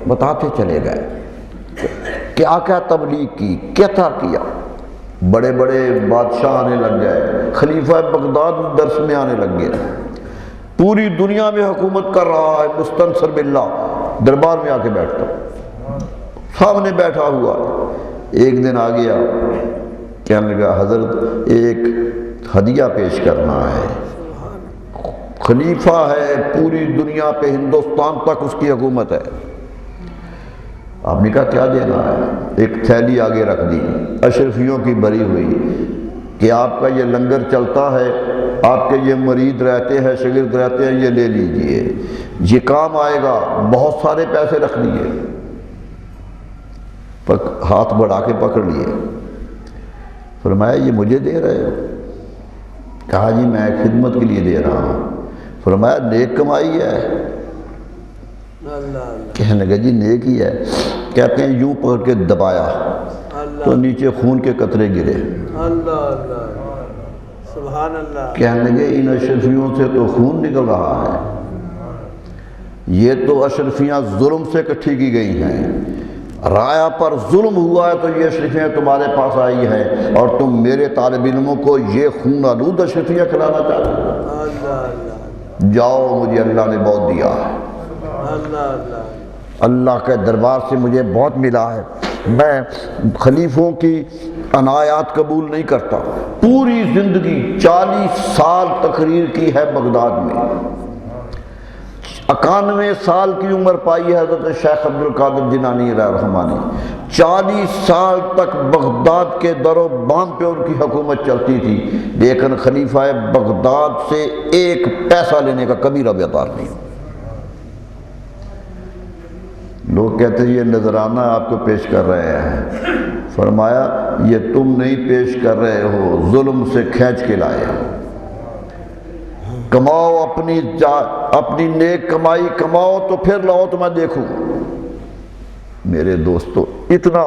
بتاتے چلے گئے، کیا کیا تبلیغ کی، کیا کیا۔ بڑے بڑے بادشاہ آنے لگ گئے، خلیفہ بغداد درس میں آنے لگ گئے، پوری دنیا میں حکومت کر رہا ہے مستنصر باللہ، دربار میں آ کے بیٹھتا، سامنے بیٹھا ہوا۔ ایک دن آ گیا، کہنے لگا حضرت ایک ہدیہ پیش کرنا ہے، خلیفہ ہے، پوری دنیا پہ ہندوستان تک اس کی حکومت ہے۔ آپ نے کہا کیا دینا ہے؟ ایک تھیلی آگے رکھ دی، اشرفیوں کی بھری ہوئی، کہ آپ کا یہ لنگر چلتا ہے، آپ کے یہ مرید رہتے ہیں، شاگرد رہتے ہیں، یہ لے لیجئے، یہ کام آئے گا۔ بہت سارے پیسے رکھ لیے، ہاتھ بڑھا کے پکڑ لیے، فرمایا یہ مجھے دے رہے ہو؟ کہا جی میں خدمت کے لیے دے رہا ہوں۔ فرمایا نیک کمائی ہے؟ کہنے لگا جی نیک ہی ہے۔ کہتے ہیں یوں پکڑ کے دبایا تو نیچے خون کے قطرے گرے۔ سبحان اللہ۔ کہنے لگے ان اشرفیوں سے تو خون نکل رہا ہے۔ یہ تو اشرفیاں ظلم سے اکٹھی کی گئی ہیں، رایا پر ظلم ہوا ہے تو یہ اشرفیاں تمہارے پاس آئی ہیں، اور تم میرے طالب علموں کو یہ خون آلود اشرفیاں کھلانا چاہتے ہو۔ اللہ اللہ جاؤ، مجھے اللہ نے بہت دیا ہے، اللہ اللہ اللہ کے دربار سے مجھے بہت ملا ہے، میں خلیفوں کی عنایات قبول نہیں کرتا۔ پوری زندگی 40 سال تقریر کی ہے بغداد میں، 91 سال کی عمر پائی ہے حضرت شیخ عبد القادر جیلانی علیہ الرحمہ نے۔ 40 سال تک بغداد کے در و بام پہ ان کی حکومت چلتی تھی، لیکن خلیفہ بغداد سے ایک پیسہ لینے کا کبھی رویدار نہیں۔ لوگ کہتے ہیں یہ نذرانہ آپ کو پیش کر رہے ہیں، فرمایا یہ تم نہیں پیش کر رہے ہو، ظلم سے کھینچ کے لائے ہو۔ کماؤ اپنی نیک کمائی کماؤ تو پھر لاؤ تو میں دیکھوں۔ میرے دوستو، اتنا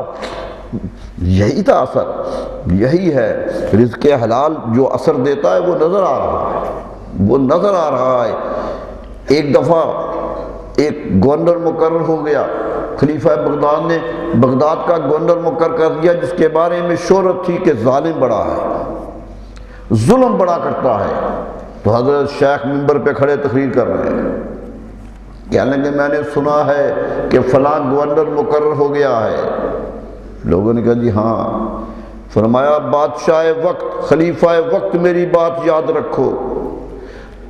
یہی تھا اثر، یہی ہے رزق حلال جو اثر دیتا ہے، وہ نظر آ رہا ہے، وہ نظر آ رہا ہے۔ ایک دفعہ ایک گورنر مقرر ہو گیا، خلیفہ بغداد نے بغداد کا گورنر مقرر کر دیا، جس کے بارے میں شہرت تھی کہ ظالم بڑا ہے، ظلم بڑا کرتا ہے۔ تو حضرت شیخ منبر پہ کھڑے تقریر کر رہے ہیں، کہنے لگے میں نے سنا ہے کہ فلاں گورنر مقرر ہو گیا ہے۔ لوگوں نے کہا جی ہاں۔ فرمایا بادشاہ وقت، خلیفہ وقت، میری بات یاد رکھو،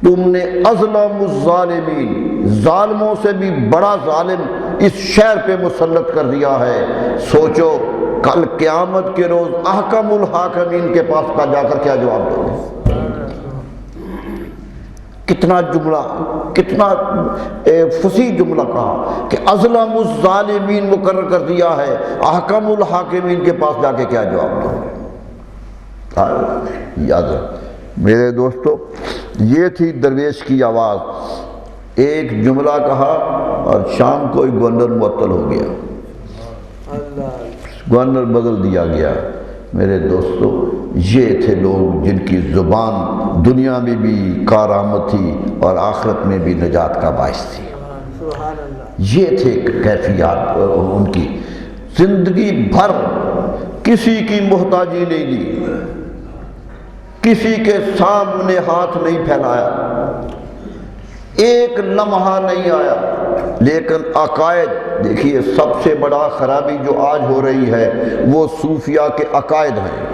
تم نے اظلم الظالمین، ظالموں سے بھی بڑا ظالم اس شہر پہ مسلط کر دیا ہے۔ سوچو کل قیامت کے روز احکم الحاکمین کے پاس کا جا کر کیا جواب دو گے۔ کتنا جملہ، کتنا فصیح جملہ کہا کہ اظلم الظالمین مقرر کر دیا ہے، احکم الحاکمین کے پاس جا کے کیا جواب دو گے۔ یاد رکھ میرے دوستو، یہ تھی درویش کی آواز۔ ایک جملہ کہا اور شام کو ایک گورنر معطل ہو گیا، گورنر بدل دیا گیا۔ میرے دوستو، یہ تھے لوگ جن کی زبان دنیا میں بھی کارآمد تھی اور آخرت میں بھی نجات کا باعث تھی۔ یہ تھے کیفیات ان کی، زندگی بھر کسی کی محتاجی نہیں دی، کسی کے سامنے ہاتھ نہیں پھیلایا، ایک لمحہ نہیں آیا۔ لیکن عقائد، دیکھیے سب سے بڑا خرابی جو آج ہو رہی ہے وہ صوفیہ کے عقائد ہیں۔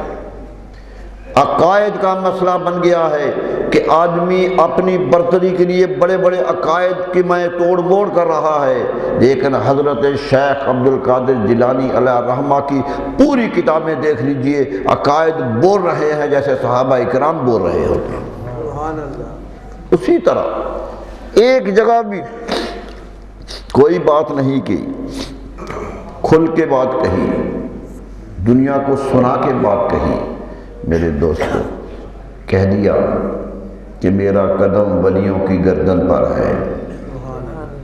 عقائد کا مسئلہ بن گیا ہے کہ آدمی اپنی برتری کے لیے بڑے بڑے عقائد کی میں توڑ موڑ کر رہا ہے، لیکن حضرت شیخ عبد القادر جیلانی علیہ الرحمہ کی پوری کتابیں دیکھ لیجئے، عقائد بول رہے ہیں جیسے صحابہ اکرام بول رہے ہوتے ہیں۔ سبحان اللہ۔ اسی طرح ایک جگہ بھی کوئی بات نہیں کی، کھل کے بات کہی، دنیا کو سنا کے بات کہی۔ میرے دوستو، کہہ دیا کہ میرا قدم ولیوں کی گردن پر ہے،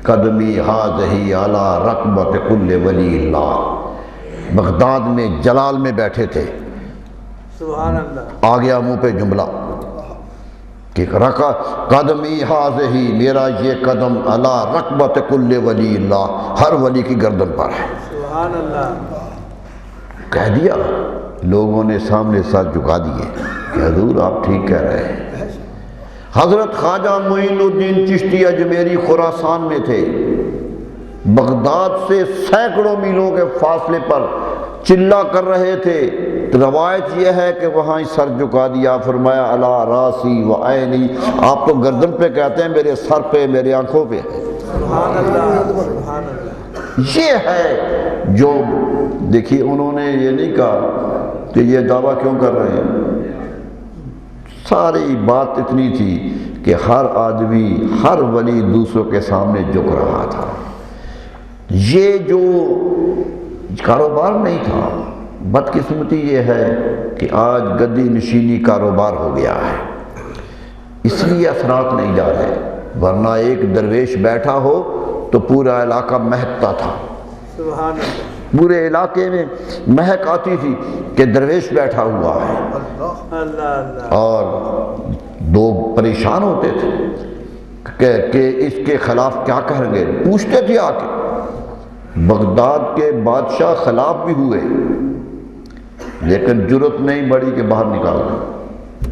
قدمی ہاذہی علی رقبۃ کل ولی اللہ۔ بغداد میں جلال میں بیٹھے تھے، سبحان اللہ۔ آ گیا منہ پہ جملہ کہ قدمی ہاذہی، میرا یہ قدم علی رقبۃ کل ولی اللہ، ہر ولی کی گردن پر ہے۔ سبحان اللہ۔ کہہ دیا، لوگوں نے سامنے سر جھکا دیے کہ حضور آپ ٹھیک کہہ رہے ہیں۔ حضرت خواجہ معین الدین چشتی اجمیری خراسان میں تھے، بغداد سے سینکڑوں میلوں کے فاصلے پر چلا کر رہے تھے۔ روایت یہ ہے کہ وہاں سر جھکا دیا، فرمایا الا راسی و عینی، آپ تو گردن پہ کہتے ہیں، میرے سر پہ، میرے آنکھوں پہ ہے۔ سبحان اللہ، سبحان اللہ۔ یہ ہے جو، دیکھیے انہوں نے یہ نہیں کہا کہ یہ دعویٰ کیوں کر رہے ہیں، ساری بات اتنی تھی کہ ہر آدمی، ہر ولی دوسروں کے سامنے جھک رہا تھا۔ یہ جو کاروبار نہیں تھا، بدقسمتی یہ ہے کہ آج گدی نشینی کاروبار ہو گیا ہے، اس لیے اثرات نہیں جا رہے، ورنہ ایک درویش بیٹھا ہو تو پورا علاقہ مہکتا تھا، سبحان اللہ۔ پورے علاقے میں مہک آتی تھی کہ درویش بیٹھا ہوا ہے، اللہ اللہ۔ اور لوگ پریشان ہوتے تھے۔ کہ اس کے خلاف کیا کہیں گے، پوچھتے تھے آ کے۔ بغداد کے بادشاہ خلاف بھی ہوئے لیکن جرت نہیں بڑی کہ باہر نکال دیں،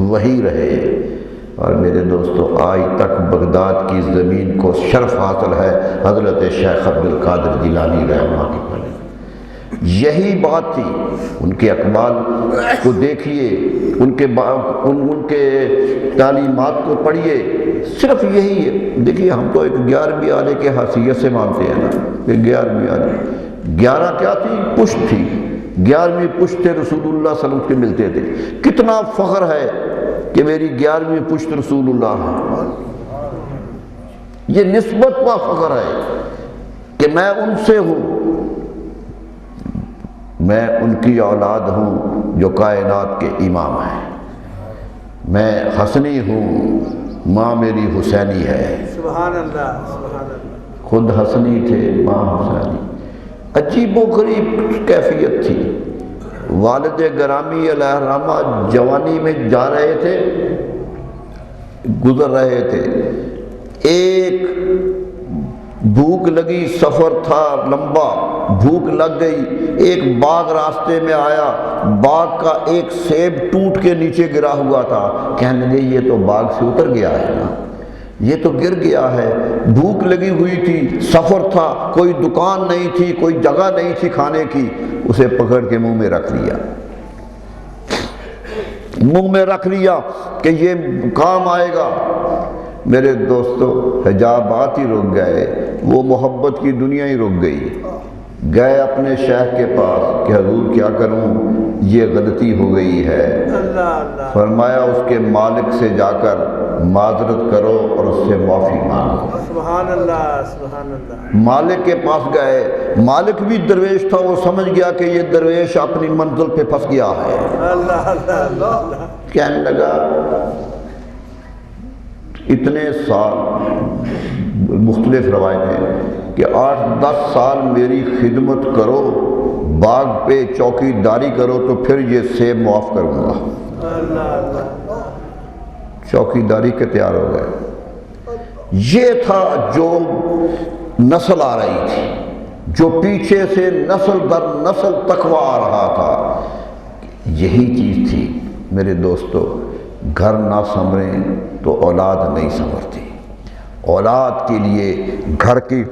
وہی رہے۔ اور میرے دوستو آج تک بغداد کی زمین کو شرف حاصل ہے حضرت شیخ عبد القادر جیلانی رحمہ اللہ کی پڑھی۔ یہی بات تھی، ان کے اقوال کو دیکھیے، ان کے تعلیمات کو پڑھیے، صرف یہی ہے۔ دیکھیے ہم تو ایک 11ویں آنے کے حیثیت سے مانتے ہیں نا کہ 11ویں آنے، 11 کیا تھی؟ پشت تھی، 11ویں پشت رسول اللہ صلی اللہ علیہ وسلم کے ملتے تھے۔ کتنا فخر ہے کہ میری 11ویں پشت رسول اللہ ہے، یہ نسبت کا فخر ہے کہ میں ان سے ہوں، میں ان کی اولاد ہوں جو کائنات کے امام ہیں، میں حسنی ہوں، ماں میری حسینی ہے۔ سبحان اللہ، سبحان اللہ۔ خود حسنی تھے، ماں حسینی۔ عجیب و غریب کیفیت تھی۔ والد گرامی علیہ الرحمہ جوانی میں جا رہے تھے، گزر رہے تھے، ایک بھوک لگی، سفر تھا لمبا، بھوک لگ گئی، ایک باغ راستے میں آیا، باغ کا ایک سیب ٹوٹ کے نیچے گرا ہوا تھا، کہنے لگے یہ تو باغ سے اتر گیا ہے نا، یہ تو گر گیا ہے۔ بھوک لگی ہوئی تھی، سفر تھا، کوئی دکان نہیں تھی، کوئی جگہ نہیں تھی کھانے کی، اسے پکڑ کے منہ میں رکھ لیا، منہ میں رکھ لیا کہ یہ کام آئے گا۔ میرے دوستو حجابات ہی رک گئے، وہ محبت کی دنیا ہی رک گئی۔ گئے اپنے شیخ کے پاس کہ حضور کیا کروں، یہ غلطی ہو گئی ہے۔ اللہ اللہ۔ فرمایا اس کے مالک سے جا کر معذرت کرو اور اس سے معافی مانگو۔ سبحان اللہ، سبحان اللہ۔ مالک کے پاس گئے، مالک بھی درویش تھا، وہ سمجھ گیا کہ یہ درویش اپنی منزل پہ پھنس گیا ہے۔ اللہ اللہ اللہ۔ کہنے لگا اتنے سال، مختلف روایتیں کہ 8-10 سال میری خدمت کرو، باغ پہ چوکی داری کرو تو پھر یہ سیب معاف کروں گا۔ اللہ اللہ۔ چوکی داری کے تیار ہو گئے۔ یہ تھا جو نسل آ رہی تھی، جو پیچھے سے نسل در نسل تقویٰ آ رہا تھا، یہی چیز تھی۔ میرے دوستو گھر نہ سنوریں تو اولاد نہیں سنورتی، اولاد کے لیے گھر کی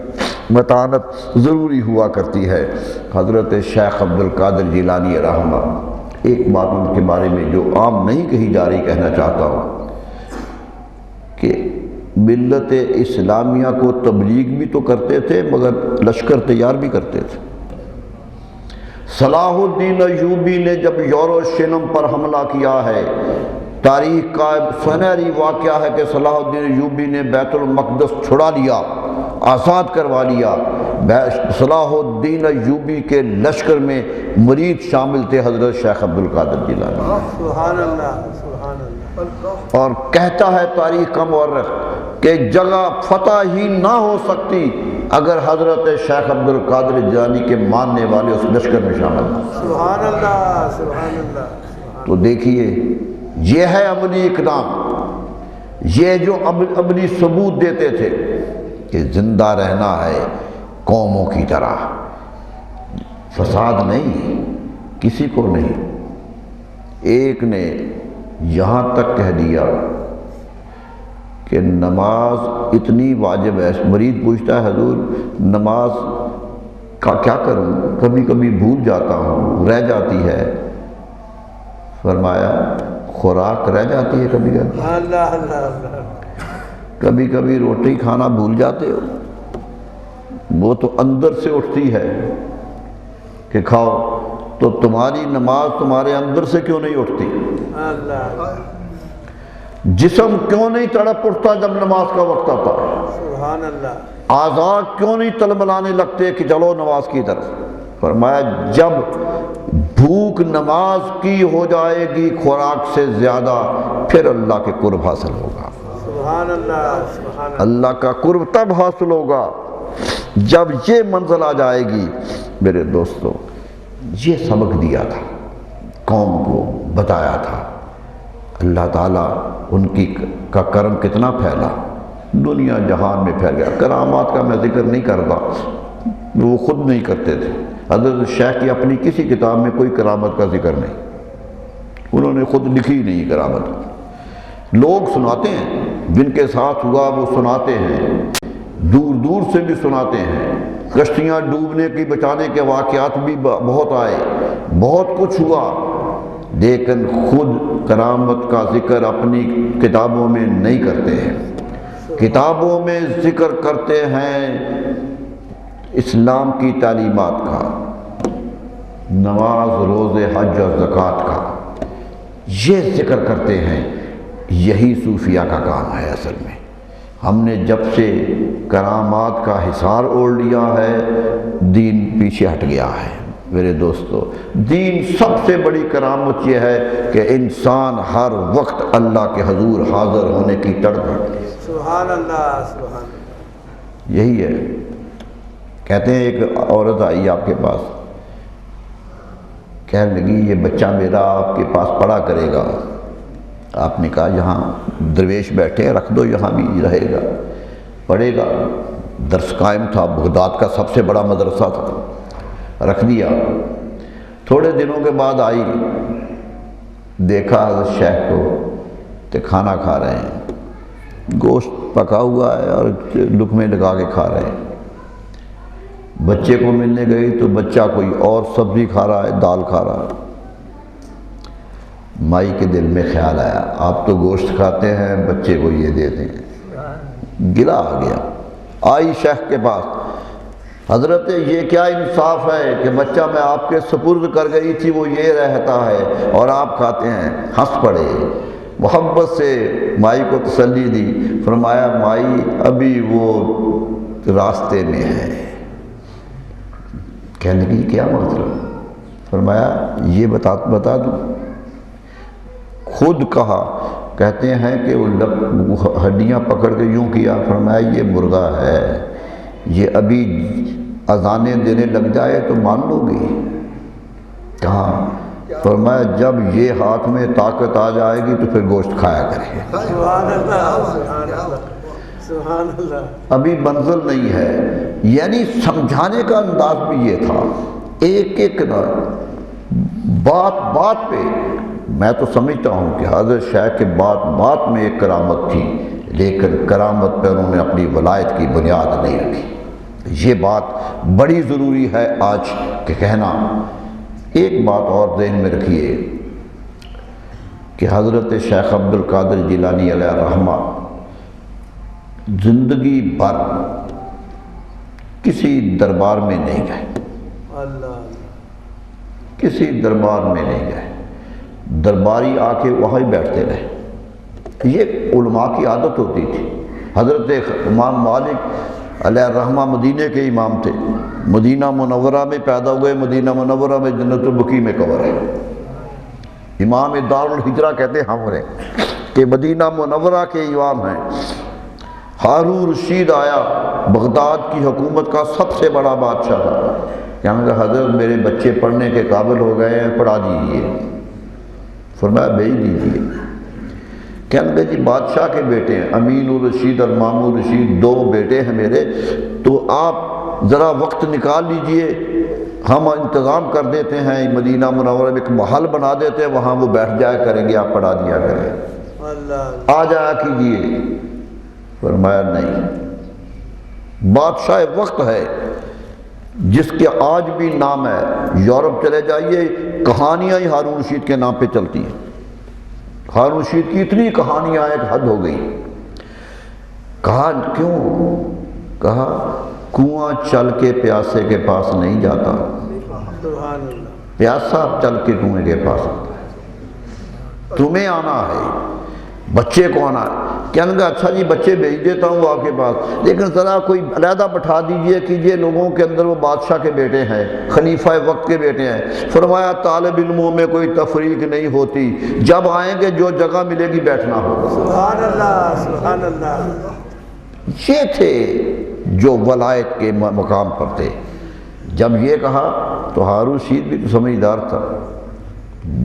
متانت ضروری ہوا کرتی ہے۔ حضرت شیخ عبد القادر جیلانی رحمہ، ایک بات ان کے بارے میں جو عام نہیں کہی جا رہی کہنا چاہتا ہوں کہ ملت اسلامیہ کو تبلیغ بھی تو کرتے تھے مگر لشکر تیار بھی کرتے تھے۔ صلاح الدین ایوبی نے جب یوروشلم پر حملہ کیا ہے، تاریخ کا سنہری واقعہ ہے کہ صلاح الدین ایوبی نے بیت المقدس چھڑا لیا، آزاد کروا لیا۔ صلاح الدین ایوبی کے لشکر میں مرید شامل تھے حضرت شیخ عبد القادر جیلانی۔ سبحان اللہ، سبحان اللہ۔ اور کہتا ہے تاریخ کا مورخ کہ جگہ فتح ہی نہ ہو سکتی اگر حضرت شیخ عبد القادر جیلانی کے ماننے والے اس لشکر میں شامل ہوں۔ سبحان اللہ، سبحان اللہ۔ تو دیکھیے یہ ہے عملی اقدام، یہ جو عملی ثبوت دیتے تھے کہ زندہ رہنا ہے قوموں کی طرح، فساد نہیں، کسی کو نہیں۔ ایک نے یہاں تک کہہ دیا کہ نماز اتنی واجب ہے، مرید پوچھتا ہے حضور نماز کا کیا کروں، کبھی کبھی بھول جاتا ہوں، رہ جاتی ہے۔ فرمایا خوراک رہ جاتی ہے کبھی کبھی، اللہ اللہ اللہ۔ کبھی کبھی روٹی کھانا بھول جاتے ہو، وہ تو اندر سے اٹھتی ہے کہ کھاؤ، تو تمہاری نماز تمہارے اندر سے کیوں نہیں اٹھتی؟ اللہ، جسم کیوں نہیں تڑپ اٹھتا جب نماز کا وقت آتا ہے؟ سبحان اللہ۔ اعضاء کیوں نہیں تلملانے لگتے کہ چلو نماز کی طرف؟ فرمایا جب بھوک نماز کی ہو جائے گی خوراک سے زیادہ، پھر اللہ کے قرب حاصل ہوگا۔ سبحان اللہ، سبحان اللہ۔ اللہ کا قرب تب حاصل ہوگا جب یہ منزل آ جائے گی۔ میرے دوستو یہ سبق دیا تھا، قوم کو بتایا تھا۔ اللہ تعالیٰ ان کا کرم کتنا پھیلا، دنیا جہان میں پھیل گیا۔ کرامات کا میں ذکر نہیں کرتا، وہ خود نہیں کرتے تھے۔ حضرت شیخ کی اپنی کسی کتاب میں کوئی کرامت کا ذکر نہیں، انہوں نے خود لکھی نہیں کرامت۔ لوگ سناتے ہیں، جن کے ساتھ ہوا وہ سناتے ہیں، دور دور سے بھی سناتے ہیں۔ کشتیاں ڈوبنے کی بچانے کے واقعات بھی بہت آئے، بہت کچھ ہوا، لیکن خود کرامت کا ذکر اپنی کتابوں میں نہیں کرتے ہیں۔ کتابوں میں ذکر کرتے ہیں اسلام کی تعلیمات کا، نماز، روزے، حج اور زکوٰۃ کا، یہ ذکر کرتے ہیں۔ یہی صوفیہ کا کام ہے اصل میں۔ ہم نے جب سے کرامات کا حصار اوڑھ لیا ہے، دین پیچھے ہٹ گیا ہے۔ میرے دوستو، دین سب سے بڑی کرامت یہ ہے کہ انسان ہر وقت اللہ کے حضور حاضر ہونے کی تڑپ۔ سبحان اللہ، سبحان اللہ۔ یہی ہے۔ کہتے ہیں ایک عورت آئی آپ کے پاس، کہنے لگی یہ بچہ میرا آپ کے پاس پڑھا کرے گا۔ آپ نے کہا یہاں درویش بیٹھے ہیں، رکھ دو، یہاں بھی رہے گا، پڑھے گا۔ درس قائم تھا، بغداد کا سب سے بڑا مدرسہ تھا، رکھ دیا۔ تھوڑے دنوں کے بعد آئی، دیکھا حضرت شیخ کو کہ کھانا کھا رہے ہیں، گوشت پکا ہوا ہے اور لقمے لگا کے کھا رہے ہیں۔ بچے کو ملنے گئی تو بچہ کوئی اور سبزی کھا رہا ہے، دال کھا رہا ہے۔ مائی کے دل میں خیال آیا، آپ تو گوشت کھاتے ہیں، بچے کو یہ دے دیں۔ گلہ آ گیا، آئی شیخ کے پاس، حضرت یہ کیا انصاف ہے کہ بچہ میں آپ کے سپرد کر گئی تھی، وہ یہ رہتا ہے اور آپ کھاتے ہیں۔ ہنس پڑے، محبت سے مائی کو تسلی دی، فرمایا مائی ابھی وہ راستے میں ہے۔ کہنے کی کیا مطلب؟ فرمایا یہ بتا دوں۔ خود کہا، کہتے ہیں کہ وہ ہڈیاں پکڑ کے یوں کیا، فرمایا یہ مرغا ہے، یہ ابھی اذانیں دینے لگ جائے تو مان لو گی؟ کہا، فرمایا جب یہ ہاتھ میں طاقت آ جائے گی تو پھر گوشت کھایا کرے۔ سبحان اللہ، سبحان اللہ، سبحان اللہ۔ ابھی منزل نہیں ہے۔ یعنی سمجھانے کا انداز بھی یہ تھا، ایک ایک بات پہ۔ میں تو سمجھتا ہوں کہ حضرت شیخ کے بات میں ایک کرامت تھی، لیکن کرامت پہ انہوں نے اپنی ولایت کی بنیاد نہیں رکھی۔ یہ بات بڑی ضروری ہے آج کہ کہنا۔ ایک بات اور ذہن میں رکھیے کہ حضرت شیخ عبد القادر جیلانی علیہ الرحمہ زندگی بھر کسی دربار میں نہیں گئے، اللہ، کسی دربار میں نہیں گئے۔ درباری آ کے وہاں ہی بیٹھتے رہے۔ یہ علماء کی عادت ہوتی تھی۔ حضرت امام مالک علیہ الرحمہ مدینے کے امام تھے، مدینہ منورہ میں پیدا ہوئے، مدینہ منورہ میں جنت البقیع میں قبر ہے۔ امام دار الہجرہ کہتے ہیں ہمارے کہ مدینہ منورہ کے امام ہیں۔ ہارون رشید آیا، بغداد کی حکومت کا سب سے بڑا بادشاہ تھا، کہنے لگا حضرت میرے بچے پڑھنے کے قابل ہو گئے ہیں، پڑھا دیجیے۔ فرمایا بھیج دیجیے۔ کہنے لگا جی بادشاہ کے بیٹے ہیں، امین الرشید اور مامون رشید، دو بیٹے ہیں میرے، تو آپ ذرا وقت نکال لیجئے، ہم انتظام کر دیتے ہیں، مدینہ منورہ میں ایک محل بنا دیتے ہیں، وہاں وہ بیٹھ جایا کریں گے، آپ پڑھا دیا کریں، اللہ، آ جایا کیجئے۔ فرمایا نہیں، بادشاہ وقت ہے جس کے آج بھی نام ہے، یورپ چلے جائیے، کہانیاں ہی ہارون رشید کے نام پہ چلتی ہیں۔ ہارون رشید کی اتنی کہانیاں ایک حد ہو گئی۔ کہا کیوں؟ کہا کنواں چل کے پیاسے کے پاس نہیں جاتا، سبحان اللہ، پیاسا چل کے کنویں کے پاس آتا ہے۔ تمہیں آنا ہے، بچے کو آنا ہے۔ کہنے لگا اچھا جی بچے بھیج دیتا ہوں آپ کے پاس، لیکن ذرا کوئی علیحدہ بٹھا دیجئے کیجئے لوگوں کے اندر، وہ بادشاہ کے بیٹے ہیں، خلیفہ وقت کے بیٹے ہیں۔ فرمایا طالب علموں میں کوئی تفریق نہیں ہوتی، جب آئیں گے جو جگہ ملے گی بیٹھنا ہوگا۔ سبحان اللہ، سبحان اللہ۔ یہ تھے جو ولایت کے مقام پر تھے۔ جب یہ کہا تو ہارون رشید بھی تو سمجھدار تھا،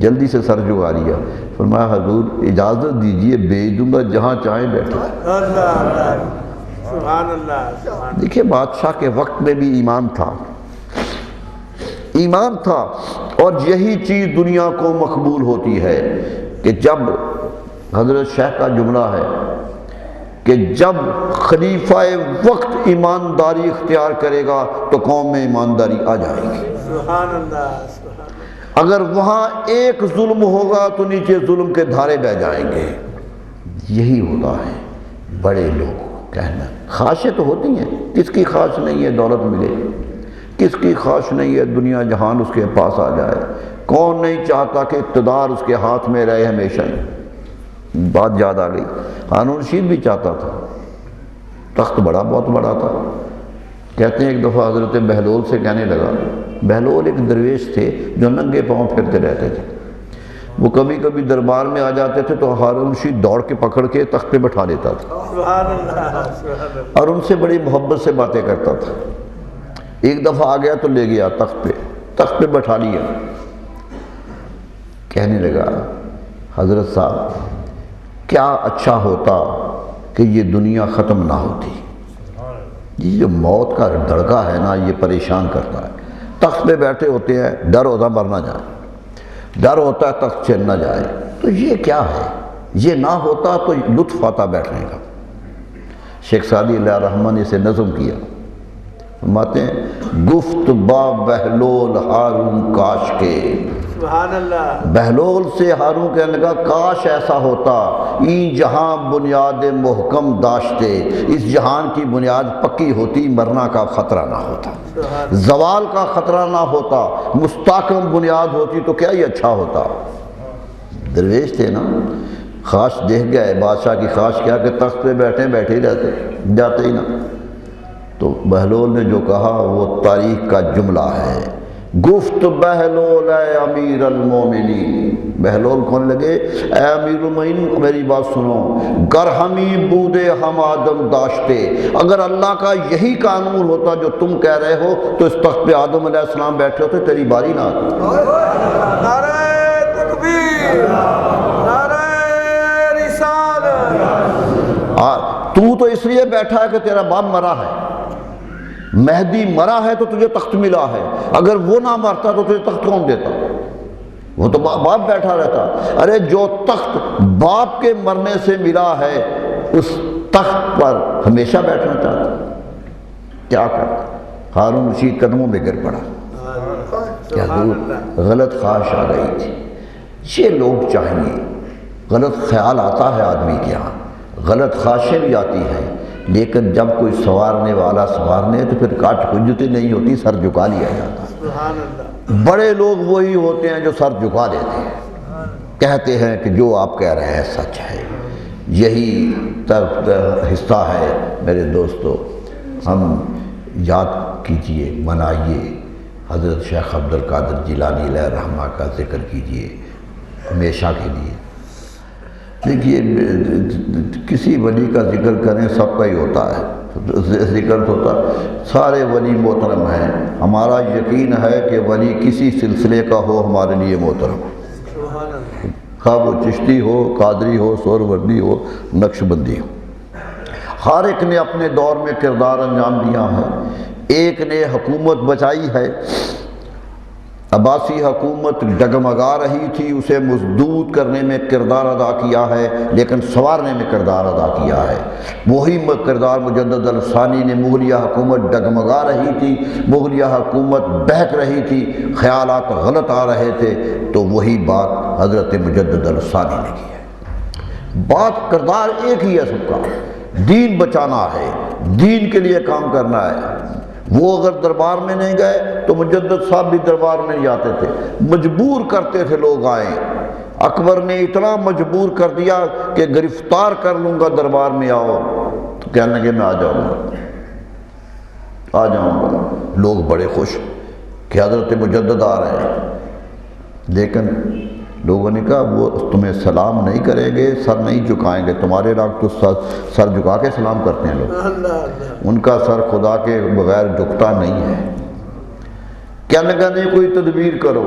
جلدی سے سر جھکا لیا، فرمایا حضور اجازت دیجئے بھیج دوں گا جہاں چاہیں بیٹھے۔ اللہ اللہ سبحان اللہ سبحان دیکھیے بادشاہ کے وقت میں بھی ایمان تھا، ایمان تھا، اور یہی چیز دنیا کو مقبول ہوتی ہے کہ جب حضرت شیخ کا جملہ ہے کہ جب خلیفہ وقت ایمانداری اختیار کرے گا تو قوم میں ایمانداری آ جائے گی، سبحان اللہ سبحان اللہ۔ اگر وہاں ایک ظلم ہوگا تو نیچے ظلم کے دھارے بہ جائیں گے۔ یہی ہوتا ہے بڑے لوگ کہنا، خواہشیں تو ہوتی ہیں، کس کی خواہش نہیں ہے دولت ملے، کس کی خواہش نہیں ہے دنیا جہان اس کے پاس آ جائے، کون نہیں چاہتا کہ اقتدار اس کے ہاتھ میں رہے ہمیشہ ہی۔ بات یاد آ گئی، ہارون رشید بھی چاہتا تھا، تخت بہت بڑا تھا۔ کہتے ہیں ایک دفعہ حضرت بہلول سے کہنے لگا، بہلول ایک درویش تھے جو ننگے پاؤں پھرتے رہتے تھے، وہ کبھی کبھی دربار میں آ جاتے تھے تو ہارون رشید دوڑ کے پکڑ کے تخت پہ بٹھا لیتا تھا سبحان اللہ سبحان اللہ۔ اور ان سے بڑی محبت سے باتیں کرتا تھا۔ ایک دفعہ آ گیا تو لے گیا تخت پہ بٹھا لیا، کہنے لگا حضرت صاحب کیا اچھا ہوتا کہ یہ دنیا ختم نہ ہوتی، یہ جو موت کا دڑکا ہے نا یہ پریشان کرتا ہے۔ تخت پہ بیٹھے ہوتے ہیں، ڈر ہوتا مر نہ جائے، ڈر ہوتا ہے تخت چھن نہ جائے، تو یہ کیا ہے، یہ نہ ہوتا تو لطف آتا بیٹھنے کا۔ شیخ سعدی علیہ الرحمٰن نے اسے نظم کیا، فرماتے ہیں گفت با بہلول ہارون کاش کے، سبحان اللہ۔ بہلول سے ہارون کہنے لگا کاش ایسا ہوتا، این جہاں بنیاد محکم داشتے، اس جہان کی بنیاد پکی ہوتی، مرنا کا خطرہ نہ ہوتا، زوال کا خطرہ نہ ہوتا، مستحکم بنیاد ہوتی تو کیا ہی اچھا ہوتا۔ درویش تھے نا، خواہش دیکھ گئے، بادشاہ کی خواہش کیا کہ تخت پہ بیٹھے ہی رہتے، جاتے ہی نہ۔ تو بہلول نے جو کہا وہ تاریخ کا جملہ ہے، گفت بہلول اے امیر المومنین، بہلول کون لگے، اے امیر المومنین میری بات سنو، گر ہمی بودے ہم آدم داشتے، اگر اللہ کا یہی قانون ہوتا جو تم کہہ رہے ہو تو اس تخت پہ آدم علیہ السلام بیٹھے ہوتے، تیری باری نہ آتی۔ نعرہ تکبیر، نعرہ رسالت۔ تو تو اس لیے بیٹھا ہے کہ تیرا باپ مرا ہے، مہدی مرا ہے تو تجھے تخت ملا ہے، اگر وہ نہ مرتا تو تجھے تخت کون دیتا، وہ تو باپ بیٹھا رہتا۔ ارے جو تخت باپ کے مرنے سے ملا ہے اس تخت پر ہمیشہ بیٹھنا چاہتا، کیا کرتا؟ ہارون رشید قدموں میں گر پڑا، کیا غلط خواہش آ گئی تھی۔ یہ لوگ چاہیے، غلط خیال آتا ہے آدمی کے یہاں، غلط خواہشیں بھی آتی ہیں، لیکن جب کوئی سوارنے والا سوارنے تو پھر کاٹ حجتیں نہیں ہوتی، سر جھکا لیا جاتا۔ سبحان اللہ۔ بڑے لوگ وہی ہوتے ہیں جو سر جھکا دیتے ہیں، کہتے ہیں کہ جو آپ کہہ رہے ہیں سچ ہے۔ یہی حصہ ہے میرے دوستو، ہم یاد کیجئے، منائیے، حضرت شیخ عبد القادر جیلانی علیہ الرحمہ کا ذکر کیجئے ہمیشہ کے لیے۔ دیکھیے کسی ولی کا ذکر کریں سب کا ہی ہوتا ہے، ذکر ہوتا، سارے ولی محترم ہیں، ہمارا یقین ہے کہ ولی کسی سلسلے کا ہو ہمارے لیے محترم، خواہ وہ چشتی ہو، قادری ہو، سہروردی ہو، نقش بندی ہو، ہر ایک نے اپنے دور میں کردار انجام دیا ہے۔ ایک نے حکومت بچائی ہے، عباسی حکومت ڈگمگا رہی تھی، اسے مضبوط کرنے میں کردار ادا کیا ہے، لیکن سنوارنے میں کردار ادا کیا ہے۔ وہی کردار مجدد الثانی نے، مغلیہ حکومت ڈگمگا رہی تھی، مغلیہ حکومت بہک رہی تھی، خیالات غلط آ رہے تھے، تو وہی بات حضرت مجدد الثانی نے کی ہے۔ بات کردار ایک ہی ہے سب کا، دین بچانا ہے، دین کے لیے کام کرنا ہے۔ وہ اگر دربار میں نہیں گئے تو مجدد صاحب بھی دربار میں نہیں آتے تھے، مجبور کرتے تھے لوگ آئیں۔ اکبر نے اتنا مجبور کر دیا کہ گرفتار کر لوں گا دربار میں آؤ، تو کہنے لگے میں آ جاؤں گا۔ لوگ بڑے خوش کہ حضرت مجدد آ رہے ہیں، لیکن لوگوں نے کہا وہ تمہیں سلام نہیں کریں گے، سر نہیں جھکائیں گے، تمہارے راگ تو سر جھکا کے سلام کرتے ہیں لوگ، ان کا سر خدا کے بغیر جھکتا نہیں ہے۔ کیا لگا نہیں کوئی تدبیر کرو،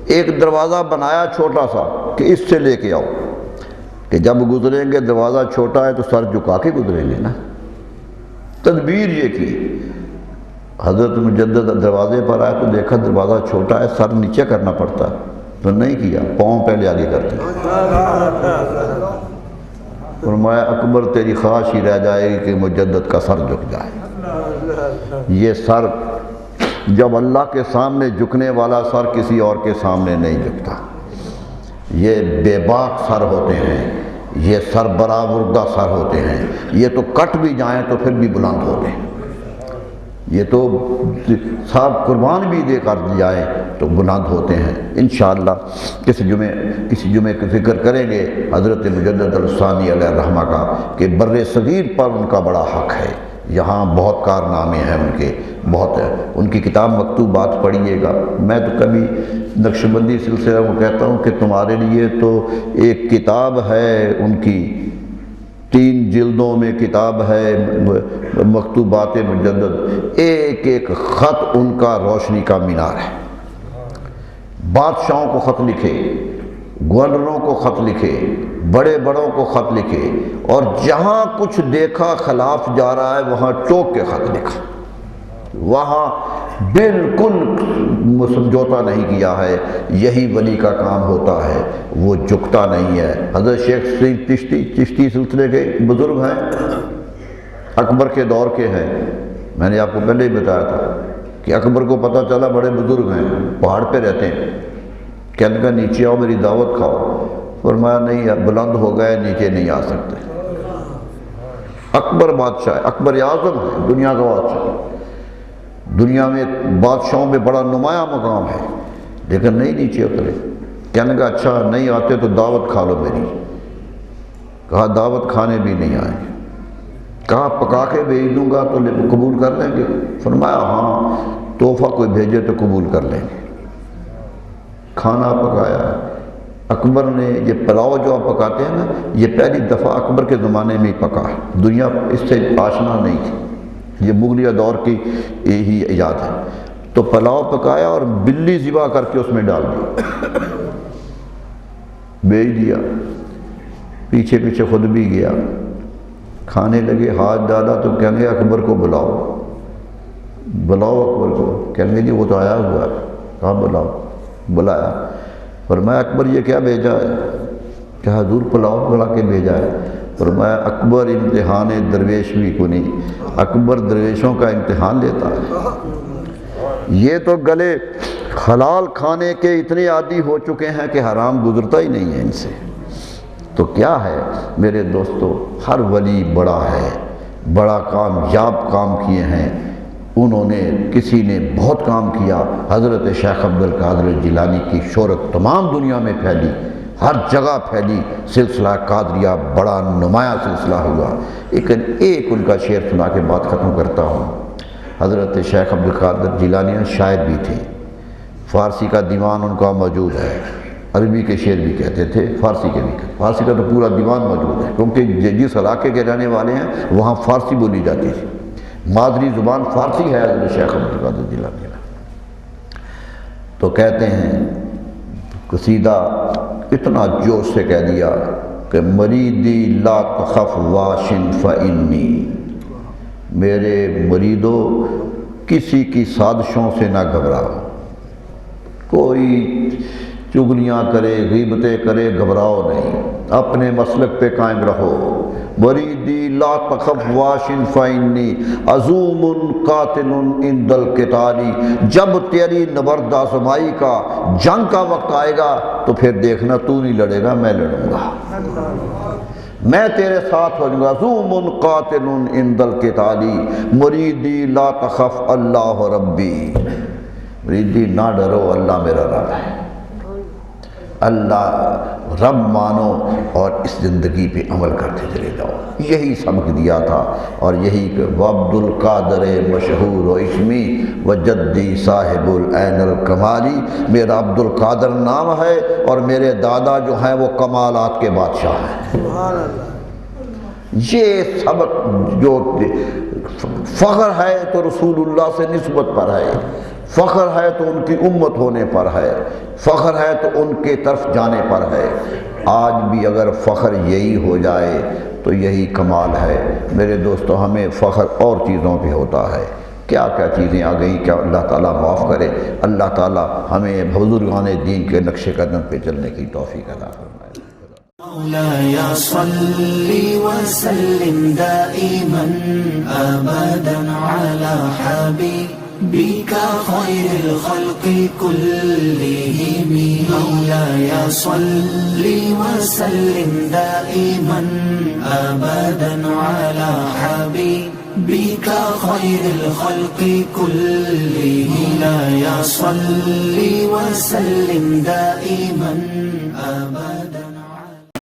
ایک دروازہ بنایا چھوٹا سا کہ اس سے لے کے آؤ، کہ جب گزریں گے دروازہ چھوٹا ہے تو سر جھکا کے گزریں گے نا۔ تدبیر یہ کی، حضرت مجدد دروازے پر آئے تو دیکھا دروازہ چھوٹا ہے، سر نیچے کرنا پڑتا ہے، تو نہیں کیا، پاؤں پہلے آگے کرتے۔ فرمایا اکبر تیری خواہش ہی رہ جائے گی کہ مجدد کا سر جھک جائے۔ یہ سر جب اللہ کے سامنے جھکنے والا سر کسی اور کے سامنے نہیں جھکتا، یہ بے باک سر ہوتے ہیں، یہ سر برآوردہ سر ہوتے ہیں، یہ تو کٹ بھی جائیں تو پھر بھی بلند ہوتے ہیں، یہ تو صاحب قربان بھی دے کر جائیں تو بلند ہوتے ہیں۔ انشاءاللہ کسی جمعے کی فکر کریں گے حضرت مجدد الثانی علیہ الرحمہ کا کہ بر صغیر پر ان کا بڑا حق ہے، یہاں بہت کارنامے ہیں ان کے، بہت ہے۔ ان کی کتاب مکتوبات پڑھیے گا۔ میں تو کبھی نقشبندی سلسلہ کو کہتا ہوں کہ تمہارے لیے تو ایک کتاب ہے ان کی، 3 جلدوں میں کتاب ہے مکتوبات مجدد، ایک ایک خط ان کا روشنی کا مینار ہے۔ بادشاہوں کو خط لکھے، گورنروں کو خط لکھے، بڑے بڑوں کو خط لکھے، اور جہاں کچھ دیکھا خلاف جا رہا ہے وہاں ٹوک کے خط لکھا، وہاں بالکل سمجھوتا نہیں کیا ہے۔ یہی ولی کا کام ہوتا ہے، وہ جھکتا نہیں ہے۔ حضرت شیخ سعید چشتی سلسلے کے بزرگ ہیں، اکبر کے دور کے ہیں، میں نے آپ کو پہلے ہی بتایا تھا کہ اکبر کو پتہ چلا بڑے بزرگ ہیں، پہاڑ پہ رہتے ہیں، کہنے کا نیچے آؤ میری دعوت کھاؤ، فرمایا نہیں بلند ہو گئے نیچے نہیں آ سکتے۔ اکبر بادشاہ ہے، اکبر اعظم ہے، دنیا کا بادشاہ، دنیا میں بادشاہوں میں بڑا نمایاں مقام ہے، لیکن نہیں نیچے اترے۔ کہنے کا اچھا نہیں آتے تو دعوت کھا لو میری، کہا دعوت کھانے بھی نہیں آئیں گے، کہا پکا کے بھیج دوں گا تو قبول کر لیں گے، فرمایا ہاں تحفہ کوئی بھیجے تو قبول کر لیں گے۔ کھانا پکایا، اکبر نے یہ پلاؤ جو آپ پکاتے ہیں نا، یہ پہلی دفعہ اکبر کے زمانے میں ہی پکا ہے، دنیا اس سے آشنا نہیں تھی، یہ مغلیہ دور کی ہی ایجاد ہے۔ تو پلاؤ پکایا اور بلی ذبح کر کے اس میں ڈال دی، بھیج دیا، پیچھے پیچھے خود بھی گیا، کھانے لگے، ہاتھ ڈالا تو کہیں گے اکبر کو بلاؤ، بلاؤ اکبر کو، کہیں گے جی وہ تو آیا ہوا ہے، کہاں بلاؤ، بلایا، فرمایا اکبر یہ کیا بھیجا ہے، کہ حضور پلاؤ بلا کے بھیجا ہے، فرمایا اکبر امتحان درویش بھی کو نہیں، اکبر درویشوں کا امتحان لیتا ہے۔ یہ تو گلے حلال کھانے کے اتنے عادی ہو چکے ہیں کہ حرام گزرتا ہی نہیں ہے ان سے۔ تو کیا ہے میرے دوستو، ہر ولی بڑا ہے، بڑا کامیاب کام کیے ہیں انہوں نے، کسی نے بہت کام کیا۔ حضرت شیخ عبد القادر جیلانی کی شہرت تمام دنیا میں پھیلی، ہر جگہ پھیلی، سلسلہ قادریہ بڑا نمایاں سلسلہ ہوا۔ لیکن ایک ان کا شعر سنا کے بات ختم کرتا ہوں۔ حضرت شیخ عبد القادر جیلانی شاعر بھی تھے، فارسی کا دیوان ان کا موجود ہے، عربی کے شعر بھی کہتے تھے، فارسی کے بھی کہتے، فارسی کا تو پورا دیوان موجود ہے، کیونکہ جس علاقے کے رہنے والے ہیں وہاں فارسی بولی جاتی تھی، مادری زبان فارسی ہے حضرت شیخ عبد القادر جیلانی۔ تو کہتے ہیں قصیدہ اتنا جوش سے کہہ دیا کہ مریدی لا تخف واشن فإنی، میرے مریدو کسی کی سازشوں سے نہ گھبراؤ، کوئی چغلیاں کرے غیبتیں کرے گھبراؤ نہیں، اپنے مسلک پہ قائم رہو۔ مریدی لا تخف واشن فإنی عزوم قاتل عند القتال، جب تیری نبرد آزمائی کا جنگ کا وقت آئے گا تو پھر دیکھنا تو نہیں لڑے گا، میں لڑوں گا، میں تیرے ساتھ ہو جاؤں گا۔ عزوم قاتل عند القتال مریدی لا تخف اللہ ربی، مریدی نہ ڈرو اللہ میرا رب ہے، اللہ رب مانو اور اس زندگی پہ عمل کرتے چلے جاؤ۔ یہی سبق دیا تھا، اور یہی کہ وعبد القادر مشہور و اسمی و جدی صاحب العین الکمالی، میرا عبد القادر نام ہے اور میرے دادا جو ہیں وہ کمالات کے بادشاہ ہیں۔ یہ سبق جو فخر ہے تو رسول اللہ سے نسبت پر ہے، فخر ہے تو ان کی امت ہونے پر ہے، فخر ہے تو ان کے طرف جانے پر ہے۔ آج بھی اگر فخر یہی ہو جائے تو یہی کمال ہے۔ میرے دوستو، ہمیں فخر اور چیزوں پہ ہوتا ہے، کیا کیا چیزیں آ گئی، کیا اللہ تعالیٰ معاف کرے۔ اللہ تعالیٰ ہمیں بزرگان دین کے نقش قدم پہ چلنے کی توفیق عطا فرمائے۔ مولاي صل وسلم دائما أبدا على حبيبك خير الخلق كلهم. مولاي صل وسلم دائما أبدا على حبيبك خير الخلق كلهم. مولاي صل وسلم دائما